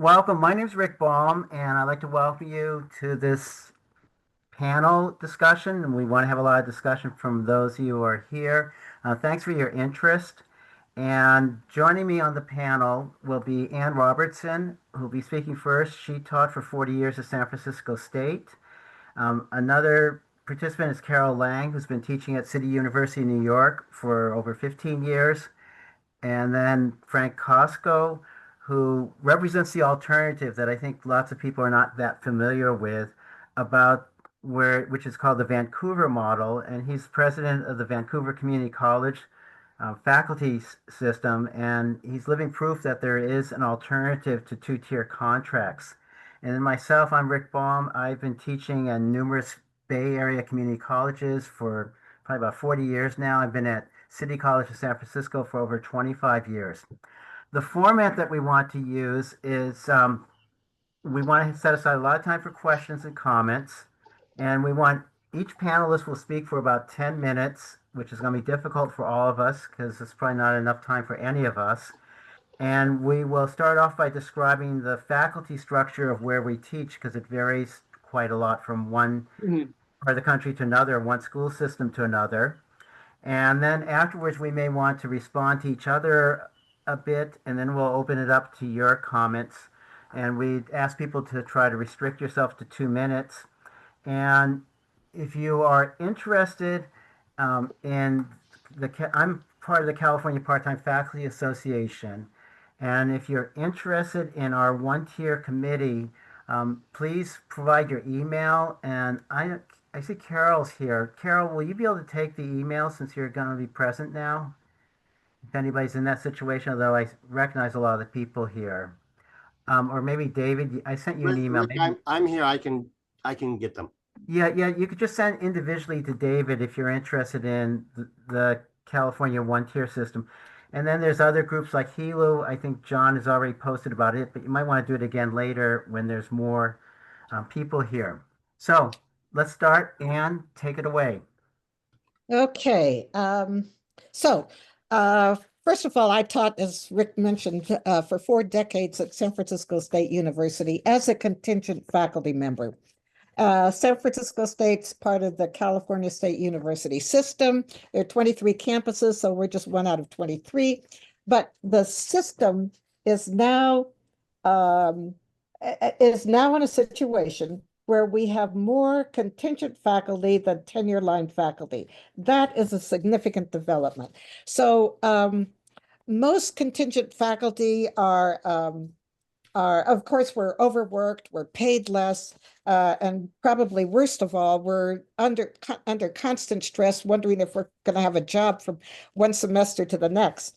welcome. My name is Rick Baum, and I'd like to welcome you to this panel discussion. And we want to have a lot of discussion from those of you who are here. Thanks for your interest. And joining me on the panel will be Ann Robertson, who will be speaking first. She taught for 40 years at San Francisco State. Another participant is Carol Lang, who's been teaching at City University of New York for over 15 years. And then Frank Costco, who represents the alternative that I think lots of people are not that familiar with about which is called the Vancouver model. And he's president of the Vancouver Community College faculty system. And he's living proof that there is an alternative to two-tier contracts. And then myself, I'm Rick Baum. I've been teaching in numerous Bay Area community colleges for probably about 40 years now. I've been at City College of San Francisco for over 25 years. The format that we want to use is we want to set aside a lot of time for questions and comments, and we want each panelist will speak for about 10 minutes, which is going to be difficult for all of us because it's probably not enough time for any of us. And we will start off by describing the faculty structure of where we teach because it varies quite a lot from one part of the country to another, one school system to another. And then afterwards, we may want to respond to each other a bit, and then we'll open it up to your comments. And we ask people to try to restrict yourself to 2 minutes. And if you are interested in I'm part of the California Part-Time Faculty Association. And if you're interested in our one-tier committee, please provide your email. And I see Carol's here. Carol, will you be able to take the email since you're going to be present now? If anybody's in that situation, although I recognize a lot of the people here. Or maybe David, I sent you an email. Rick, I'm here. I can get them. Yeah, you could just send individually to David if you're interested in the California one-tier system. And then there's other groups like Hilo. I think John has already posted about it, but you might want to do it again later when there's more people here. So let's start. Anne, take it away. Okay. So first of all, I taught, as Rick mentioned, for 4 decades at San Francisco State University as a contingent faculty member. San Francisco State's part of the California State University system. There are 23 campuses, so we're just 1 out of 23. But the system is now in a situation where we have more contingent faculty than tenure-line faculty. That is a significant development. So most contingent faculty are, of course, we're overworked, we're paid less, and probably worst of all, we're under constant stress, wondering if we're going to have a job from one semester to the next.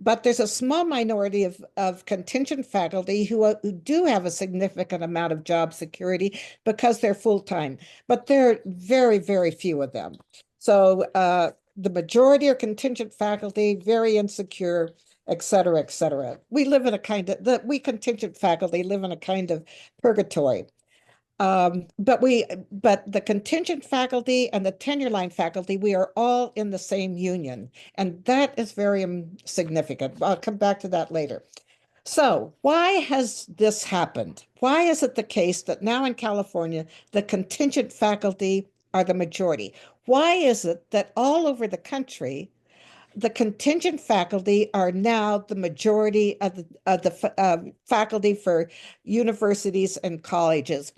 But there's a small minority of contingent faculty who do have a significant amount of job security because they're full-time, but there are very, very few of them. So the majority are contingent faculty, very insecure, et cetera, et cetera. We live in a kind of, we contingent faculty live in a kind of purgatory. But the contingent faculty and the tenure line faculty, we are all in the same union, and that is very significant. I'll come back to that later. So why has this happened? Why is it the case that now in California, the contingent faculty are the majority? Why is it that all over the country, the contingent faculty are now the majority of the faculty for universities and colleges?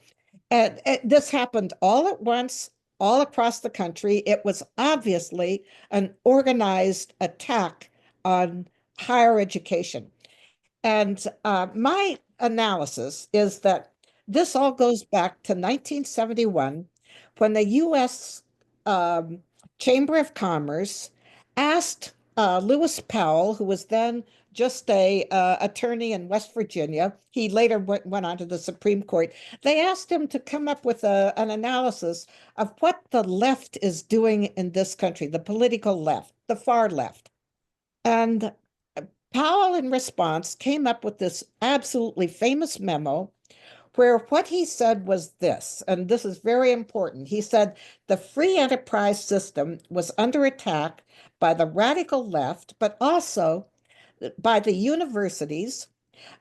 And this happened all at once, all across the country. It was obviously an organized attack on higher education. And my analysis is that this all goes back to 1971, when the U.S. Chamber of Commerce asked Lewis Powell, who was then just a attorney in West Virginia. He later went on to the Supreme Court. They asked him to come up with an analysis of what the left is doing in this country, the political left, the far left. And Powell, in response, came up with this absolutely famous memo where what he said was this, and this is very important. He said the free enterprise system was under attack by the radical left, but also by the universities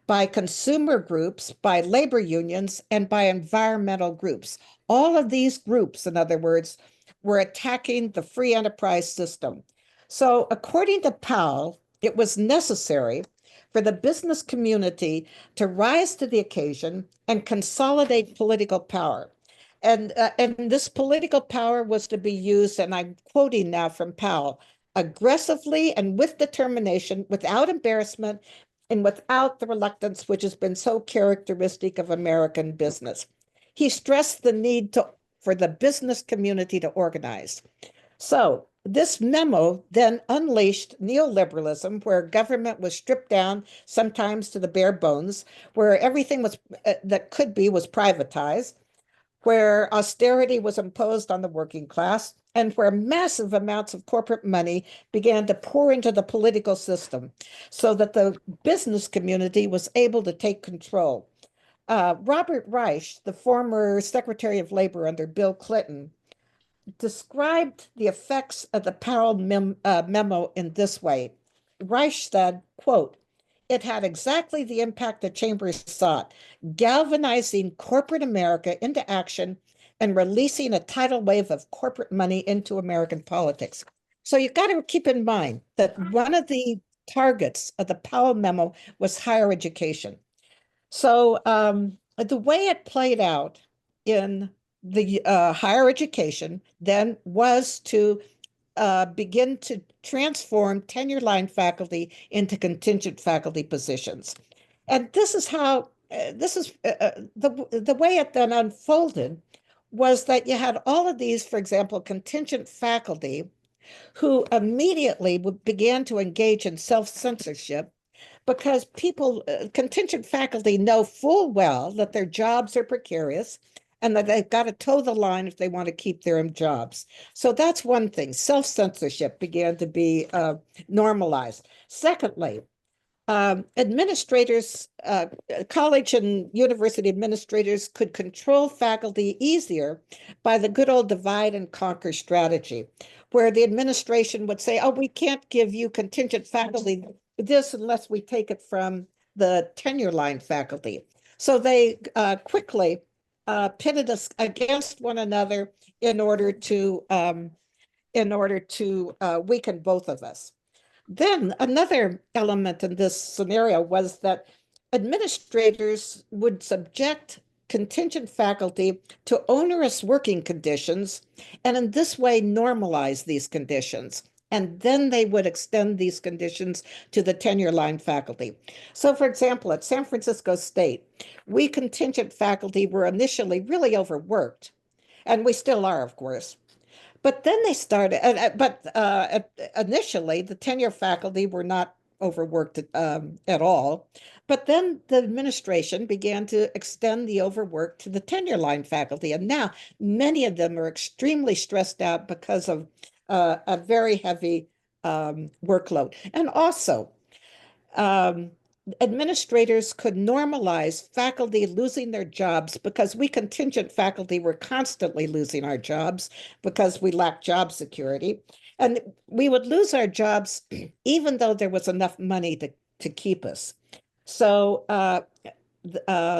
by consumer groups, by labor unions, and by environmental groups. All of these groups, in other words, were attacking the free enterprise system. So, according to Powell, it was necessary for the business community to rise to the occasion and consolidate political power. And this political power was to be used, and I'm quoting now from Powell, aggressively and with determination, without embarrassment, and without the reluctance which has been so characteristic of American business. He stressed the need for the business community to organize. So this memo then unleashed neoliberalism, where government was stripped down, sometimes to the bare bones, where everything was that could be was privatized, where austerity was imposed on the working class, and where massive amounts of corporate money began to pour into the political system so that the business community was able to take control. Robert Reich, the former Secretary of Labor under Bill Clinton, described the effects of the Powell memo in this way. Reich said, quote, "It had exactly the impact the Chambers sought, galvanizing corporate America into action and releasing a tidal wave of corporate money into American politics." So you've got to keep in mind that one of the targets of the Powell memo was higher education. So the way it played out in the higher education then was to begin to transform tenure line faculty into contingent faculty positions. And this is how, the way it then unfolded was that you had all of these, for example, contingent faculty who immediately began to engage in self-censorship because contingent faculty know full well that their jobs are precarious and that they've got to toe the line if they want to keep their jobs. So that's one thing. Self-censorship began to be normalized. Secondly, administrators, college and university administrators could control faculty easier by the good old divide and conquer strategy, where the administration would say, oh, we can't give you contingent faculty this unless we take it from the tenure line faculty. So they quickly pitted us against one another in order to weaken both of us. Then another element in this scenario was that administrators would subject contingent faculty to onerous working conditions, and in this way normalize these conditions. And then they would extend these conditions to the tenure line faculty. So, for example, at San Francisco State, we contingent faculty were initially really overworked, and we still are, of course. But then they started, initially, the tenure faculty were not overworked at all. But then the administration began to extend the overwork to the tenure line faculty. And now many of them are extremely stressed out because of a very heavy workload. And also, administrators could normalize faculty losing their jobs because we contingent faculty were constantly losing our jobs because we lacked job security. And we would lose our jobs even though there was enough money to keep us. So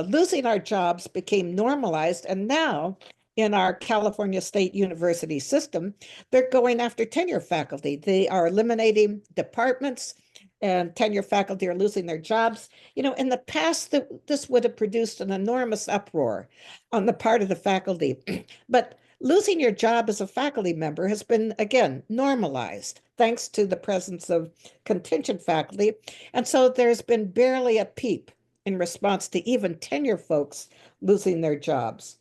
losing our jobs became normalized. And now in our California State University system, they're going after tenure faculty. They are eliminating departments and tenure faculty are losing their jobs. You know, in the past, this would have produced an enormous uproar on the part of the faculty. But losing your job as a faculty member has been, again, normalized thanks to the presence of contingent faculty. And so there's been barely a peep in response to even tenure folks losing their jobs.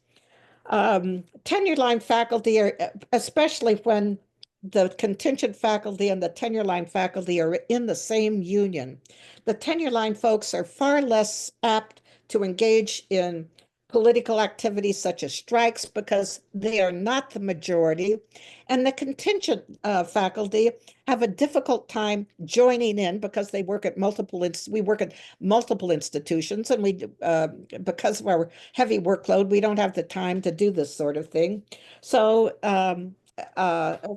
Tenure line faculty are, especially when the contingent faculty and the tenure line faculty are in the same union. The tenure line folks are far less apt to engage in political activities such as strikes because they are not the majority. And the contingent faculty have a difficult time joining in because they work at we work at multiple institutions, and because of our heavy workload, we don't have the time to do this sort of thing. So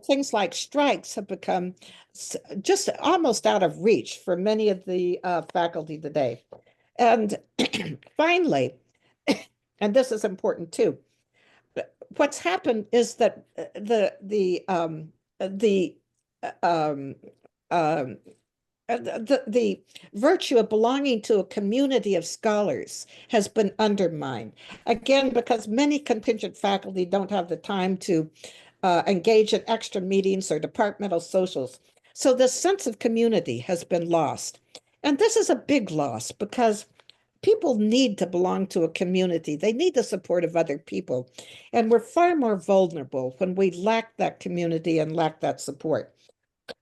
things like strikes have become just almost out of reach for many of the faculty today. And finally, and this is important too, what's happened is that the um, um, the virtue of belonging to a community of scholars has been undermined. Again, because many contingent faculty don't have the time to engage in extra meetings or departmental socials. So this sense of community has been lost. And this is a big loss because people need to belong to a community. They need the support of other people. And we're far more vulnerable when we lack that community and lack that support.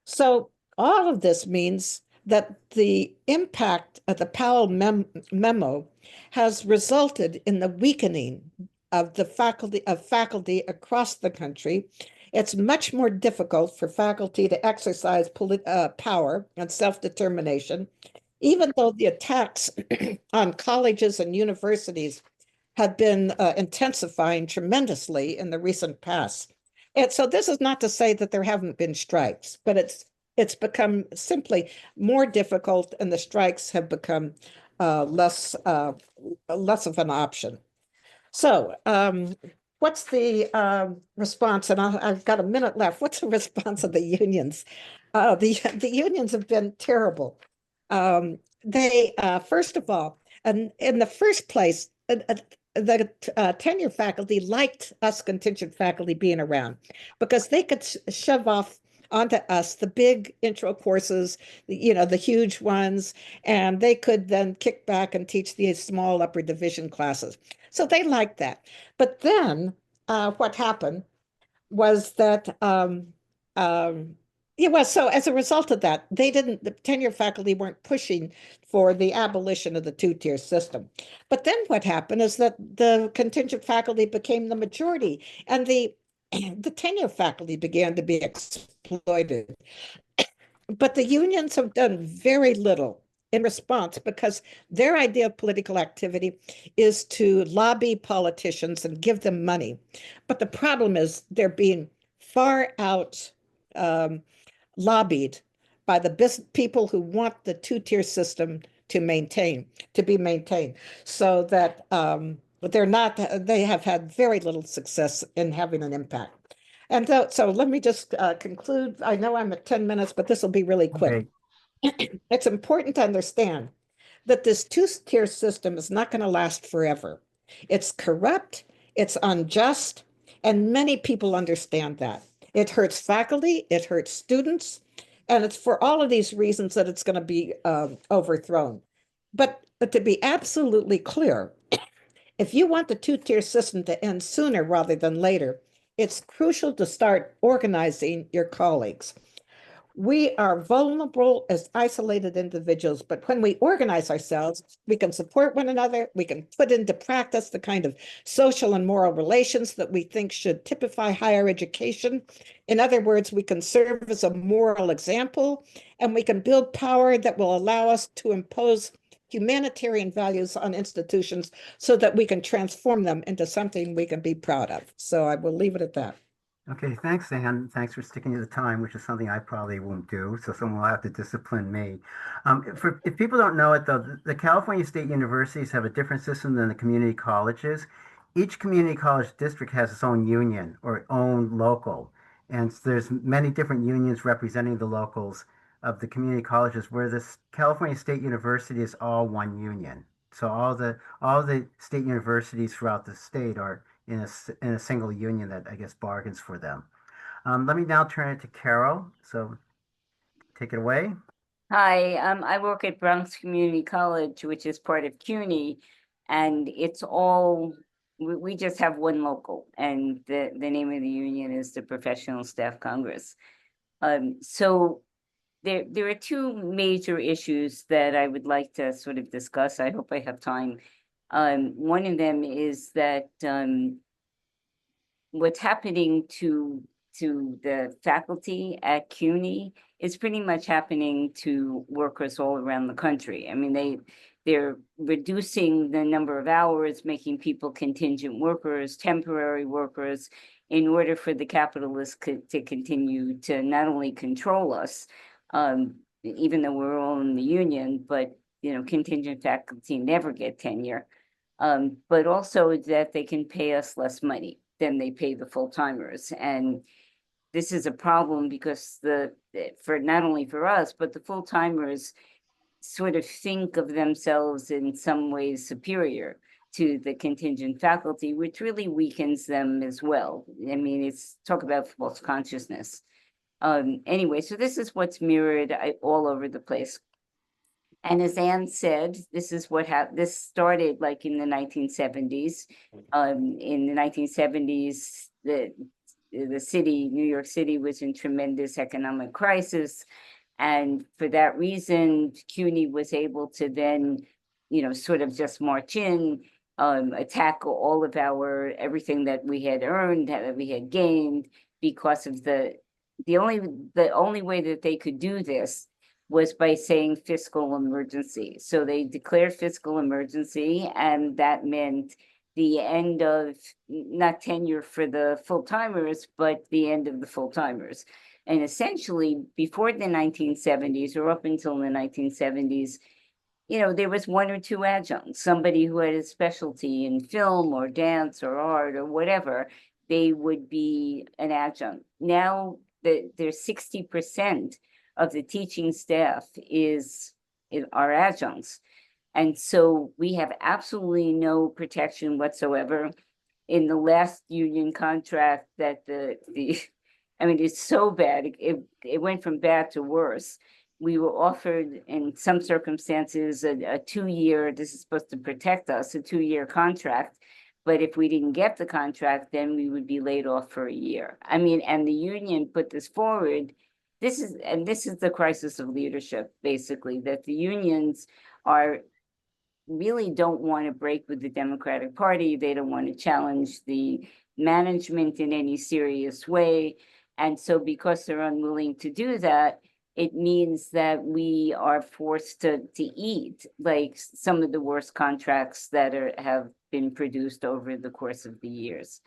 So all of this means that the impact of the Powell memo has resulted in the weakening of the faculty across the country. It's much more difficult for faculty to exercise power and self-determination, even though the attacks on colleges and universities have been intensifying tremendously in the recent past. And so this is not to say that there haven't been strikes, but it's become simply more difficult, and the strikes have become less of an option. So, what's the response? And I've got a minute left. What's the response of the unions? The unions have been terrible. They first of all, and in the first place, the tenure faculty liked us contingent faculty being around because they could shove off onto us the big intro courses, the huge ones, and they could then kick back and teach the small upper division classes. So they liked that. But then what happened was that yeah, well, so as a result of that, the tenure faculty weren't pushing for the abolition of the two-tier system. But then what happened is that the contingent faculty became the majority, and the tenure faculty began to be exploited. But the unions have done very little in response because their idea of political activity is to lobby politicians and give them money. But the problem is they're being far out lobbied by the people who want the two-tier system to be maintained, so that they have had very little success in having an impact. And so let me just conclude. I know I'm at 10 minutes, but this will be really quick. Okay. It's important to understand that this two-tier system is not going to last forever. It's corrupt, it's unjust, and many people understand that. It hurts faculty, it hurts students, and it's for all of these reasons that it's going to be overthrown. But to be absolutely clear, if you want the two-tier system to end sooner rather than later, it's crucial to start organizing your colleagues. We are vulnerable as isolated individuals, but when we organize ourselves, we can support one another. We can put into practice the kind of social and moral relations that we think should typify higher education. In other words, we can serve as a moral example, and we can build power that will allow us to impose humanitarian values on institutions so that we can transform them into something we can be proud of. So I will leave it at that. Okay, thanks, Ann. Thanks for sticking to the time, which is something I probably won't do. So someone will have to discipline me. If people don't know it, though, the California State Universities have a different system than the community colleges. Each community college district has its own union or own local, and there's many different unions representing the locals of the community colleges, where this California State University is all one union. So all the state universities throughout the state are in a single union that I guess bargains for them. Let me now turn it to Carol. So take it away. Hi, I work at Bronx Community College, which is part of CUNY, and it's all, we just have one local, and the name of the union is the Professional Staff Congress. So there are two major issues that I would like to sort of discuss. I hope I have time. One of them is that what's happening to the faculty at CUNY is pretty much happening to workers all around the country. I mean, they're reducing the number of hours, making people contingent workers, temporary workers, in order for the capitalists to continue to not only control us, even though we're all in the union, but contingent faculty never get tenure. But also that they can pay us less money than they pay the full-timers. And this is a problem because for not only for us, but the full-timers sort of think of themselves in some ways superior to the contingent faculty, which really weakens them as well. I mean, it's talk about false consciousness. Anyway, so this is what's mirrored all over the place. And as Anne said, this is what happened. This started like in the 1970s. In the 1970s, the city, New York City, was in tremendous economic crisis. And for that reason, CUNY was able to then, sort of just march in, attack all of everything that we had earned, that we had gained, because of the only way that they could do this was by saying fiscal emergency. So they declared fiscal emergency, and that meant the end of not tenure for the full-timers, but the end of the full-timers. And essentially, before the 1970s, or up until the 1970s, there was one or two adjuncts, somebody who had a specialty in film or dance or art or whatever, they would be an adjunct. Now there's 60% of the teaching staff are adjuncts. And so we have absolutely no protection whatsoever. In the last union contract that I mean, it's so bad. It went from bad to worse. We were offered, in some circumstances, a 2-year, this is supposed to protect us, a 2-year contract. But if we didn't get the contract, then we would be laid off for a year. I mean, and the union put this forward. This is the crisis of leadership, basically, that the unions really don't want to break with the Democratic Party. They don't want to challenge the management in any serious way. And so because they're unwilling to do that, it means that we are forced to eat like some of the worst contracts that have been produced over the course of the years.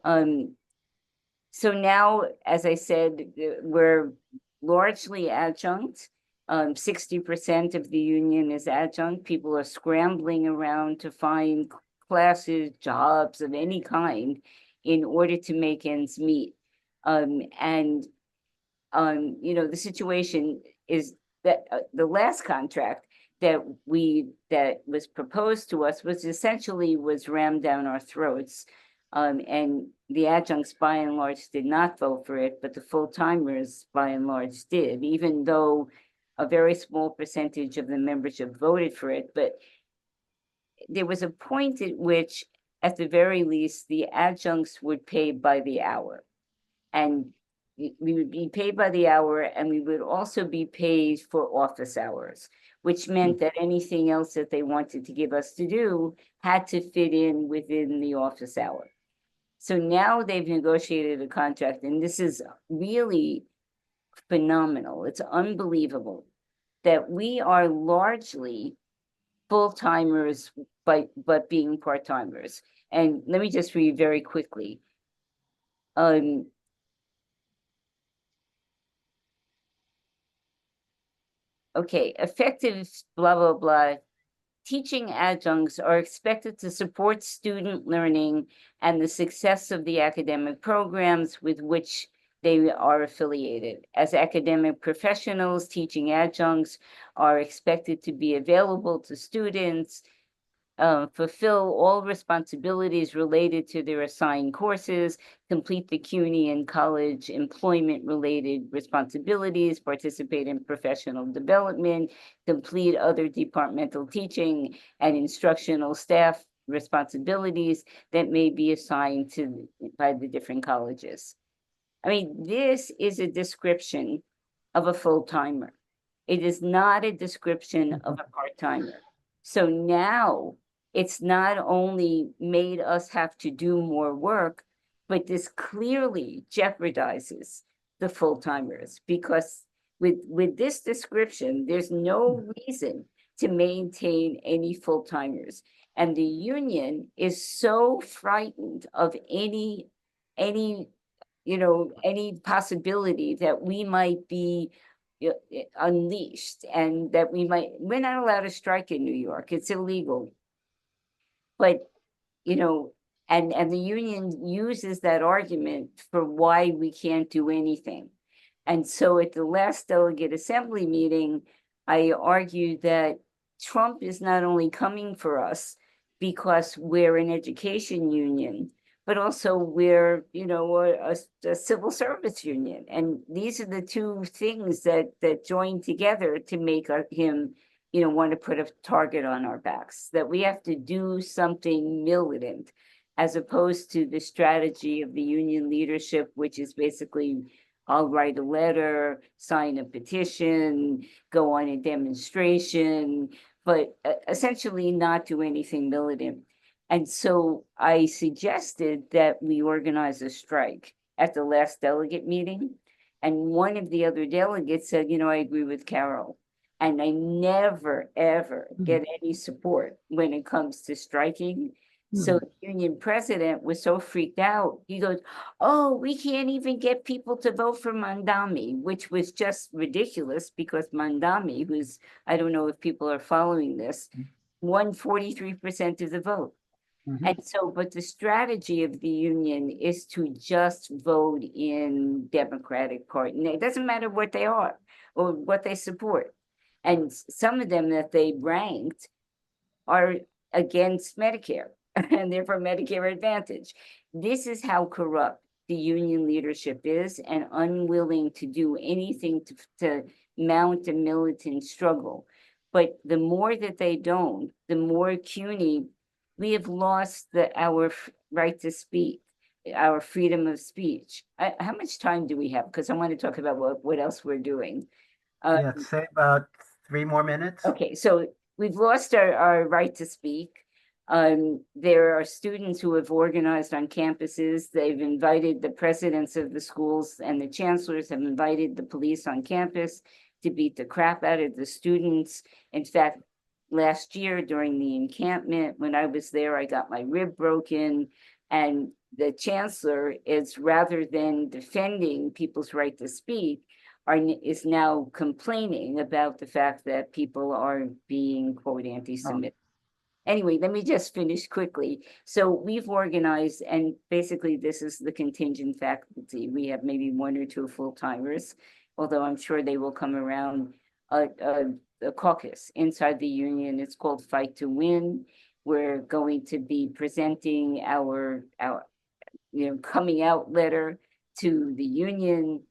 So now, as I said, we're largely adjunct. 60% of the union is adjunct. People are scrambling around to find classes, jobs of any kind in order to make ends meet. The situation is that the last contract that was proposed to us was rammed down our throats. And the adjuncts by and large did not vote for it, but the full-timers by and large did, even though a very small percentage of the membership voted for it. But there was a point at which, at the very least, the adjuncts would pay by the hour. And we would be paid by the hour, and we would also be paid for office hours, which meant that anything else that they wanted to give us to do had to fit in within the office hour. So now they've negotiated a contract, and this is really phenomenal. It's unbelievable that we are largely full-timers, but being part-timers. And let me just read very quickly. Okay, effective blah, blah, blah. Teaching adjuncts are expected to support student learning and the success of the academic programs with which they are affiliated. As academic professionals, teaching adjuncts are expected to be available to students, fulfill all responsibilities related to their assigned courses, complete the CUNY and college employment-related responsibilities, participate in professional development, complete other departmental teaching and instructional staff responsibilities that may be assigned by the different colleges. I mean, this is a description of a full-timer. It is not a description of a part-timer. So now it's not only made us have to do more work, but this clearly jeopardizes the full-timers, because with this description, there's no reason to maintain any full-timers. And the union is so frightened of any possibility that we might be unleashed, and that we're not allowed to strike in New York. It's illegal. But, you know, and the union uses that argument for why we can't do anything. And so at the last delegate assembly meeting, I argued that Trump is not only coming for us because we're an education union, but also we're, a civil service union. And these are the two things that join together to make him, want to put a target on our backs, that we have to do something militant, as opposed to the strategy of the union leadership, which is basically, I'll write a letter, sign a petition, go on a demonstration, but essentially not do anything militant. And so I suggested that we organize a strike at the last delegate meeting. And one of the other delegates said, I agree with Carol. And I never, ever get any support when it comes to striking. So the union president was so freaked out. He goes, "Oh, we can't even get people to vote for Mandami," which was just ridiculous because Mandami, who's, I don't know if people are following this, won 43% of the vote. And so, but the strategy of the union is to just vote in Democratic Party. And it doesn't matter what they are or what they support. And some of them that they ranked are against Medicare and therefore Medicare Advantage. This is how corrupt the union leadership is, and unwilling to do anything to mount a militant struggle. But the more that they don't, the more CUNY, we have lost our right to speak, our freedom of speech. How much time do we have? Because I want to talk about what else we're doing. Yeah, say about 3 more minutes. Okay, so we've lost our right to speak. There are students who have organized on campuses. They've invited the presidents of the schools, and the chancellors have invited the police on campus to beat the crap out of the students. In fact, last year during the encampment, when I was there, I got my rib broken. And the chancellor is, rather than defending people's right to speak, is now complaining about the fact that people are being, quote, anti-Semitic. Anyway, let me just finish quickly. So we've organized, and basically this is the contingent faculty. We have maybe 1 or 2 full-timers, although I'm sure they will come around. The caucus inside the union, it's called Fight to Win. We're going to be presenting our coming out letter to the union,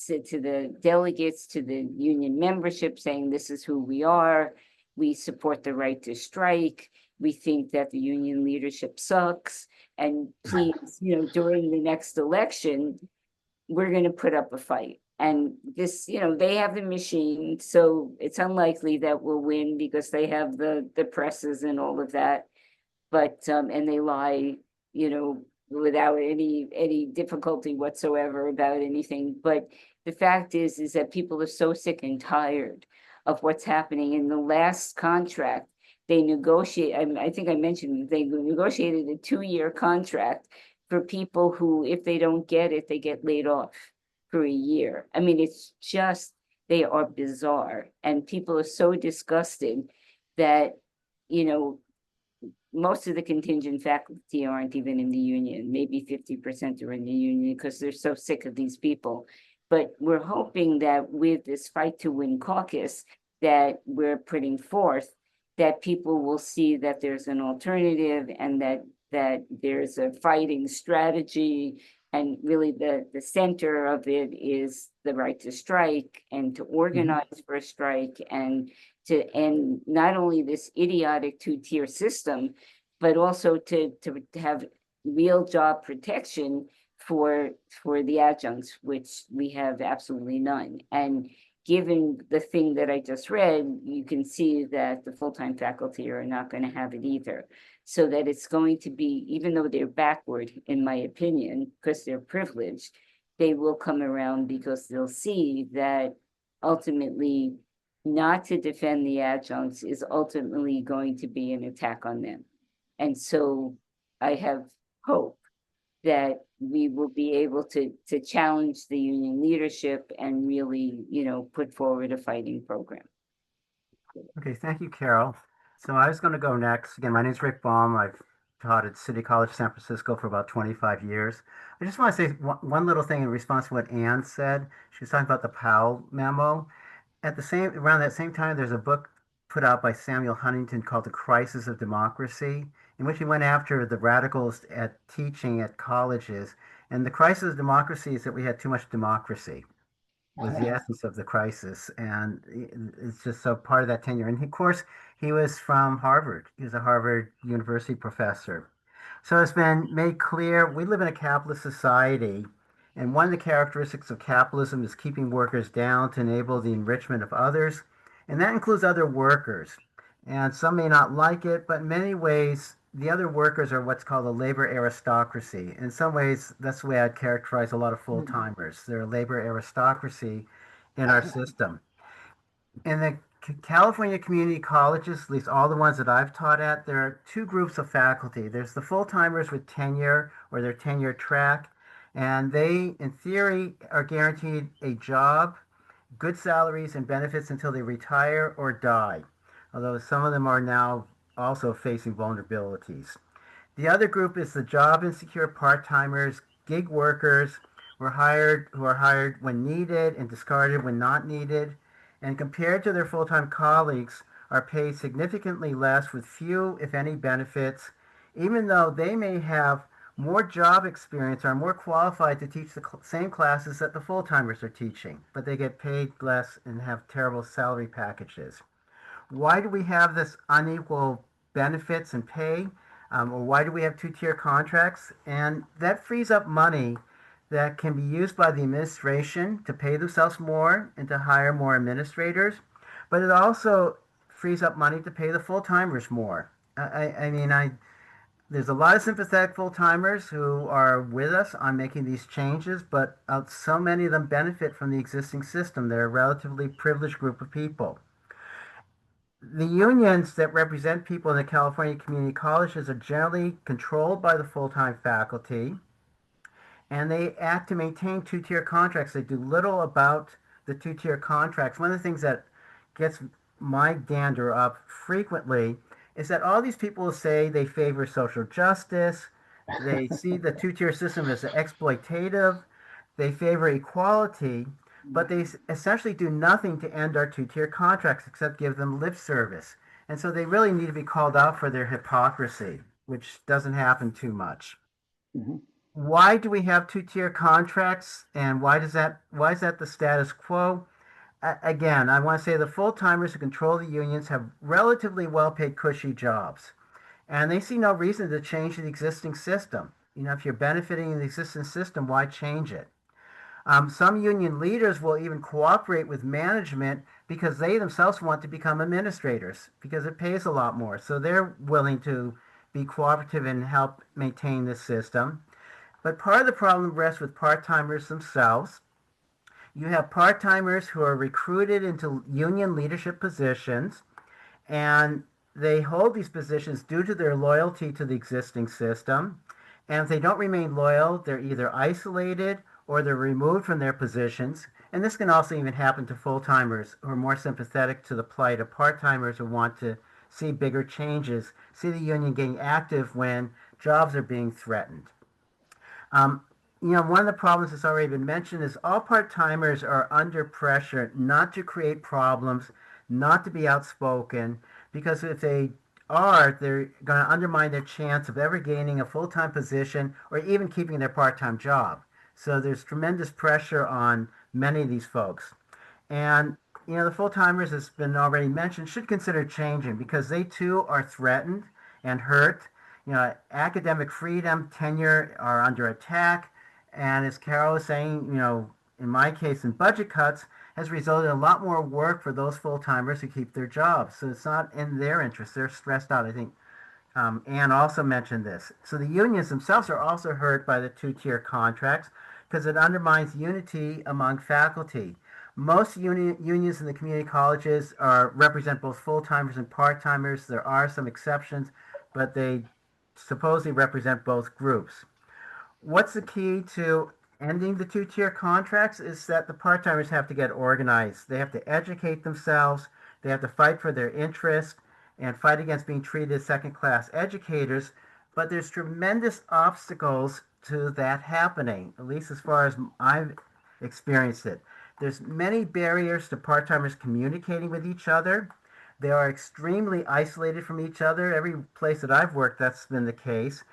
to the delegates, to the union membership, saying this is who we are. We support the right to strike. We think that the union leadership sucks. And please, during the next election, we're going to put up a fight. And this, they have the machine, so it's unlikely that we'll win because they have the presses and all of that. But, and they lie, without any difficulty whatsoever about anything. But the fact is that people are so sick and tired of what's happening. In the last contract, they negotiate, I think I mentioned, they negotiated a 2-year contract for people who, if they don't get it, they get laid off for a year. I mean, it's just, they are bizarre. And people are so disgusted that, most of the contingent faculty aren't even in the union. Maybe 50% are in the union because they're so sick of these people. But we're hoping that with this Fight to Win caucus that we're putting forth, that people will see that there's an alternative, and that there's a fighting strategy. And really the center of it is the right to strike and to organize for a strike, and to end not only this idiotic 2-tier system, but also to have real job protection for the adjuncts, which we have absolutely none. And given the thing that I just read, you can see that the full-time faculty are not going to have it either. So that it's going to be, even though they're backward, in my opinion, because they're privileged, they will come around because they'll see that ultimately not to defend the adjuncts is ultimately going to be an attack on them. And so I have hope that we will be able to challenge the union leadership and really, put forward a fighting program. Okay, thank you, Carol. So I was going to go next. Again, my name is Rick Baum. I've taught at City College San Francisco for about 25 years. I just want to say one little thing in response to what Anne said. She was talking about the Powell memo. Around that same time, there's a book put out by Samuel Huntington called The Crisis of Democracy, in which he went after the radicals at teaching at colleges. And the crisis of democracy is that we had too much democracy was the essence of the crisis. And it's just so part of that tenure. And of course, he was from Harvard. He was a Harvard University professor. So it's been made clear we live in a capitalist society. And one of the characteristics of capitalism is keeping workers down to enable the enrichment of others. And that includes other workers. And some may not like it, but in many ways, the other workers are what's called a labor aristocracy. In some ways, that's the way I'd characterize a lot of full-timers. They're a labor aristocracy in our system. In the California community colleges, at least all the ones that I've taught at, there are two groups of faculty. There's the full-timers with tenure or their tenure track, and they, in theory, are guaranteed a job, good salaries and benefits until they retire or die, although some of them are now also facing vulnerabilities. The other group is the job insecure part-timers, gig workers who are hired when needed and discarded when not needed, and compared to their full-time colleagues are paid significantly less with few, if any, benefits, even though they may have more job experience, are more qualified to teach the same classes that the full-timers are teaching, but they get paid less and have terrible salary packages. Why do we have this unequal benefits and pay? Or why do we have two-tier contracts? And that frees up money that can be used by the administration to pay themselves more and to hire more administrators. But it also frees up money to pay the full-timers more. There's a lot of sympathetic full-timers who are with us on making these changes, but so many of them benefit from the existing system. They're a relatively privileged group of people. The unions that represent people in the California community colleges are generally controlled by the full-time faculty, and they act to maintain two-tier contracts. They do little about the two-tier contracts. One of the things that gets my dander up frequently is that all these people say they favor social justice, they see the two-tier system as exploitative, they favor equality, but they essentially do nothing to end our two-tier contracts except give them lip service. And so they really need to be called out for their hypocrisy, which doesn't happen too much. Mm-hmm. Why do we have two-tier contracts, and why is that the status quo? Again, I want to say the full-timers who control the unions have relatively well-paid, cushy jobs, and they see no reason to change the existing system. If you're benefiting in the existing system, why change it? Some union leaders will even cooperate with management because they themselves want to become administrators because it pays a lot more. So they're willing to be cooperative and help maintain this system. But part of the problem rests with part-timers themselves. You have part-timers who are recruited into union leadership positions, and they hold these positions due to their loyalty to the existing system. And if they don't remain loyal, they're either isolated or they're removed from their positions. And this can also even happen to full-timers who are more sympathetic to the plight of part-timers who want to see bigger changes, see the union getting active when jobs are being threatened. One of the problems that's already been mentioned is all part-timers are under pressure not to create problems, not to be outspoken, because if they are, they're going to undermine their chance of ever gaining a full-time position or even keeping their part-time job. So there's tremendous pressure on many of these folks. And, the full-timers, as has been already mentioned, should consider changing because they too are threatened and hurt. Academic freedom, tenure are under attack. And as Carol was saying, in my case, in budget cuts, has resulted in a lot more work for those full-timers who keep their jobs. So it's not in their interest. They're stressed out. I think Anne also mentioned this. So the unions themselves are also hurt by the two-tier contracts because it undermines unity among faculty. Most unions in the community colleges represent both full-timers and part-timers. There are some exceptions, but they supposedly represent both groups. what's the key to ending the two-tier contracts is that the part-timers have to get organized. They have to educate themselves. They have to fight for their interest and fight against being treated as second-class educators. But there's tremendous obstacles to that happening, at least as far as I've experienced it. There's many barriers to part-timers communicating with each other. They are extremely isolated from each other. Every place that I've worked, that's been the case.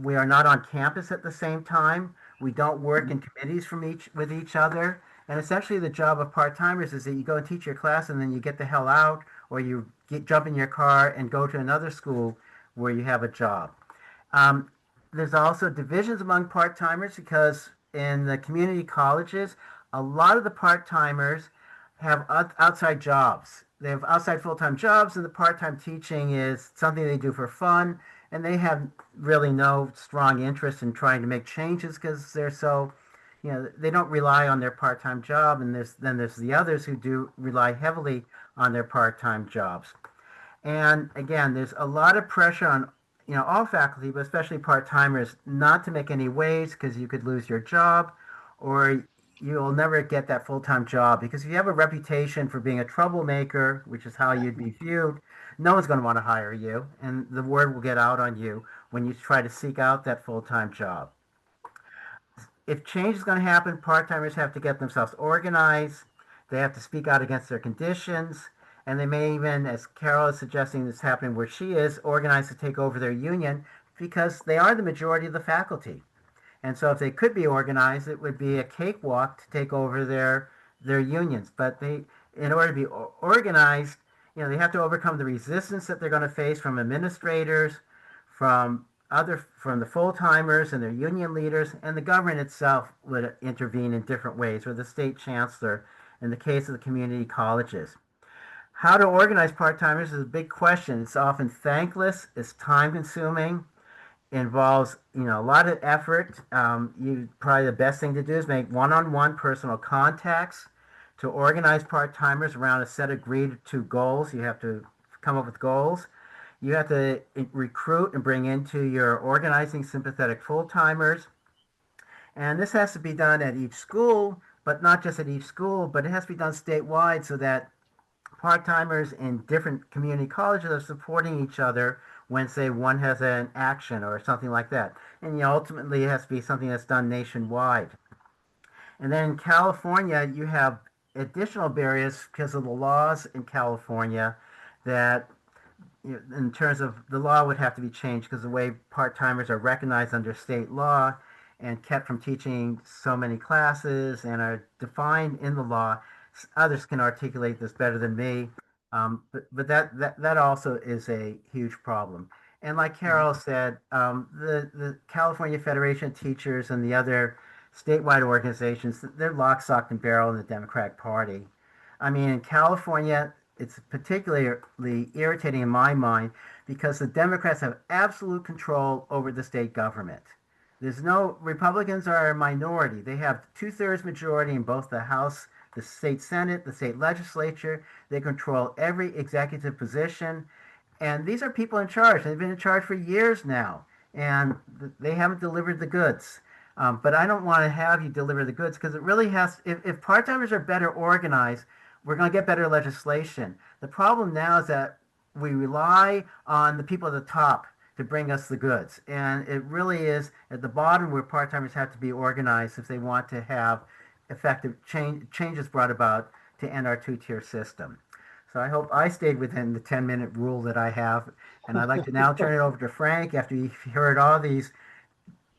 We are not on campus at the same time. We don't work in committees with each other. And essentially, the job of part-timers is that you go and teach your class, and then you get the hell out, or jump in your car and go to another school where you have a job. Um, there's also divisions among part-timers because in the community colleges, a lot of the part-timers have outside jobs. They have outside full-time jobs, and the part-time teaching is something they do for fun, and they have really no strong interest in trying to make changes because they're so, they don't rely on their part-time job, and there's the others who do rely heavily on their part-time jobs. And again, there's a lot of pressure on all faculty, but especially part-timers, not to make any waves because you could lose your job, or you'll never get that full-time job because if you have a reputation for being a troublemaker, which is how you'd be viewed, no one's going to want to hire you, and the word will get out on you when you try to seek out that full-time job. If change is going to happen, part-timers have to get themselves organized. They have to speak out against their conditions, and they may even, as Carol is suggesting this happening where she is, organize to take over their union because they are the majority of the faculty. And so if they could be organized, it would be a cakewalk to take over their unions. But in order to be organized, they have to overcome the resistance that they're going to face from administrators, from the full-timers and their union leaders, and the government itself would intervene in different ways, or the state chancellor in the case of the community colleges. How to organize part-timers is a big question. It's often thankless, it's time-consuming, involves a lot of effort. Probably the best thing to do is make one-on-one personal contacts to organize part-timers around a set of agreed-to goals. You have to come up with goals. You have to recruit and bring into your organizing sympathetic full-timers. And this has to be done at each school, but not just at each school, but it has to be done statewide so that part-timers in different community colleges are supporting each other when, say, one has an action or something like that. And ultimately, it has to be something that's done nationwide. And then in California, you have additional barriers because of the laws in California that, in terms of the law, would have to be changed because the way part-timers are recognized under state law and kept from teaching so many classes and are defined in the law. Others can articulate this better than me, but that also is a huge problem. And like Carol said, the California Federation of Teachers and the other statewide organizations, they're lock, stock, and barrel in the Democratic Party. I mean, in California, it's particularly irritating in my mind because the Democrats have absolute control over the state government. Republicans are a minority. They have 2/3 majority in both the House, the state Senate, the state legislature. They control every executive position. And these are people in charge. They've been in charge for years now, and they haven't delivered the goods. But I don't want to have you deliver the goods because it really has, if part-timers are better organized, we're going to get better legislation. The problem now is that we rely on the people at the top to bring us the goods. And it really is at the bottom where part-timers have to be organized if they want to have effective changes brought about to end our two-tier system. So I hope I stayed within the 10-minute rule that I have. And I'd like to now turn it over to Frank after you've heard all these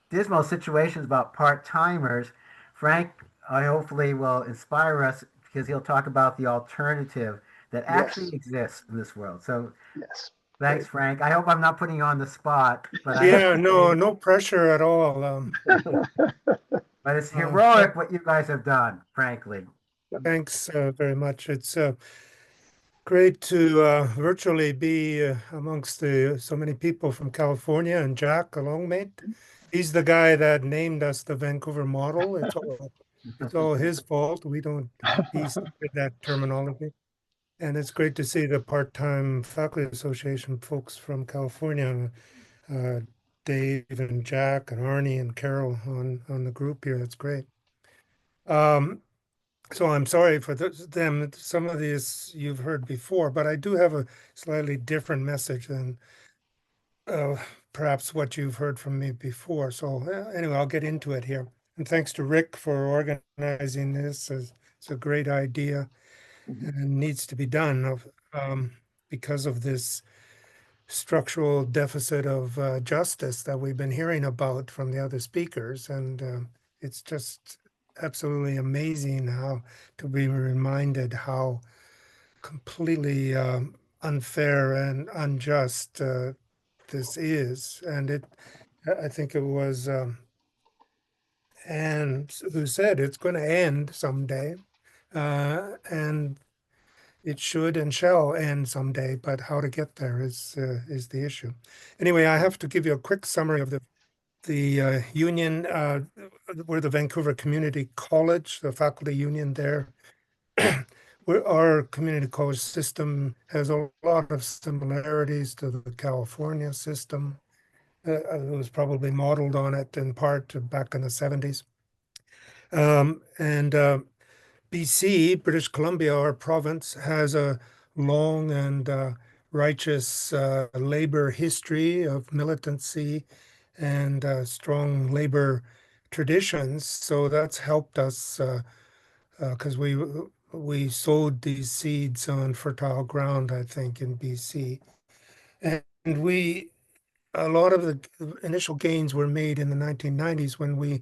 dismal situations about part-timers. Frank, I hopefully will inspire us because he'll talk about the alternative that actually exists in this world. So Yes. thanks, Great. Frank. I hope I'm not putting you on the spot. But Yeah, no pressure at all. But it's heroic what you guys have done, frankly. Thanks very much. It's great to virtually be amongst so many people from California, and Jack Alongmate. He's the guy that named us the Vancouver model. It's all his fault. We don't use that terminology. And it's great to see the part-time faculty association folks from California Dave and Jack and Arnie and Carol on the group here. That's great. So I'm sorry for them. Some of these you've heard before, but I do have a slightly different message than perhaps what you've heard from me before. So anyway, I'll get into it here. And thanks to Rick for organizing this. It's a great idea and needs to be done because of this structural deficit of justice that we've been hearing about from the other speakers. And it's just absolutely amazing how to be reminded how completely unfair and unjust this is. And I think it was Anne who said it's going to end someday. And it should and shall end someday, but how to get there is the issue. Anyway, I have to give you a quick summary of the union. We're the Vancouver Community College, the faculty union there. Our community college system has a lot of similarities to the California system. It was probably modeled on it in part back in the 70s. And BC, British Columbia, our province, has a long and righteous labor history of militancy and strong labor traditions. So that's helped us because we sowed these seeds on fertile ground, I think, in BC. And a lot of the initial gains were made in the 1990s when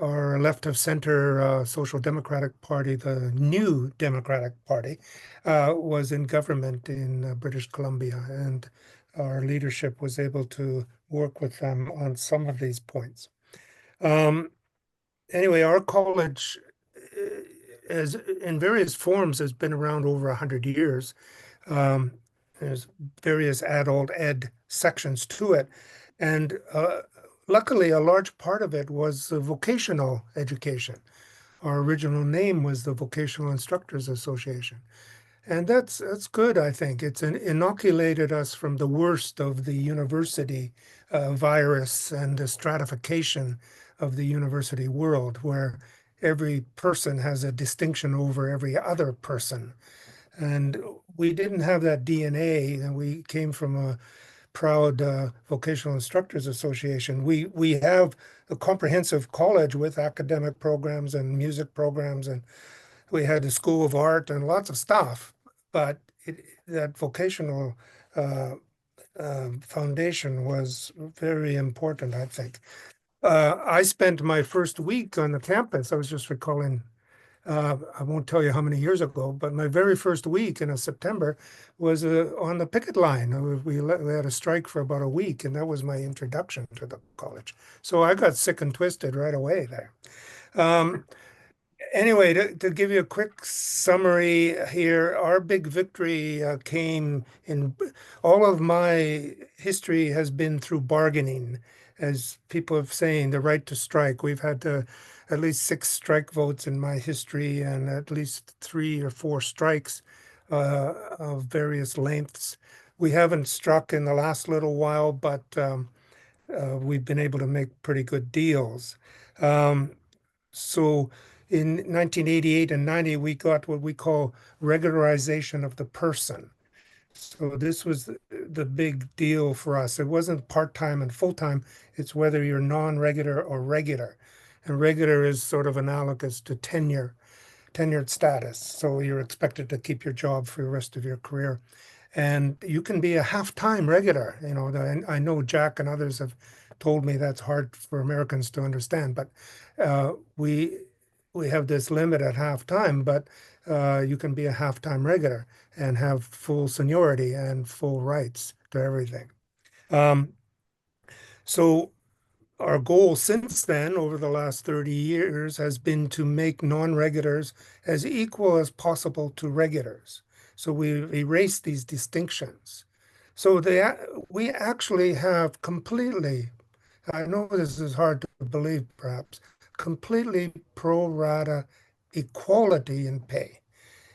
our left of center Social Democratic Party, the new Democratic Party, was in government in British Columbia. And our leadership was able to work with them on some of these points. Anyway, our college as in various forms has been around over 100 years. There's various adult ed sections to it. And luckily, a large part of it was vocational education. Our original name was the Vocational Instructors Association. And that's good, I think. It's inoculated us from the worst of the university virus and the stratification of the university world, where every person has a distinction over every other person. And we didn't have that DNA, and we came from a proud Vocational Instructors Association. We have a comprehensive college with academic programs and music programs, and we had a School of Art and lots of stuff. But that vocational foundation was very important, I think. I spent my first week on the campus. I was just recalling, I won't tell you how many years ago, but my very first week in September was on the picket line. We had a strike for about a week, and that was my introduction to the college. So I got sick and twisted right away there. Anyway, to give you a quick summary here, our big victory came in all of my history has been through bargaining, as people have saying, the right to strike. We've had at least 6 strike votes in my history and at least 3 or 4 strikes of various lengths. We haven't struck in the last little while, but we've been able to make pretty good deals. So in 1988 and 90, we got what we call regularization of the person. So this was the big deal for us. It wasn't part-time and full-time. It's whether you're non-regular or regular. And regular is sort of analogous to tenured status. So you're expected to keep your job for the rest of your career. And you can be a half-time regular. You know, I know Jack and others have told me that's hard for Americans to understand, but we have this limit at half-time, but you can be a half-time regular and have full seniority and full rights to everything. So our goal since then, over the last 30 years, has been to make non-regulars as equal as possible to regulars. So we've erased these distinctions. So we actually have completely, I know this is hard to believe perhaps, completely pro rata equality in pay.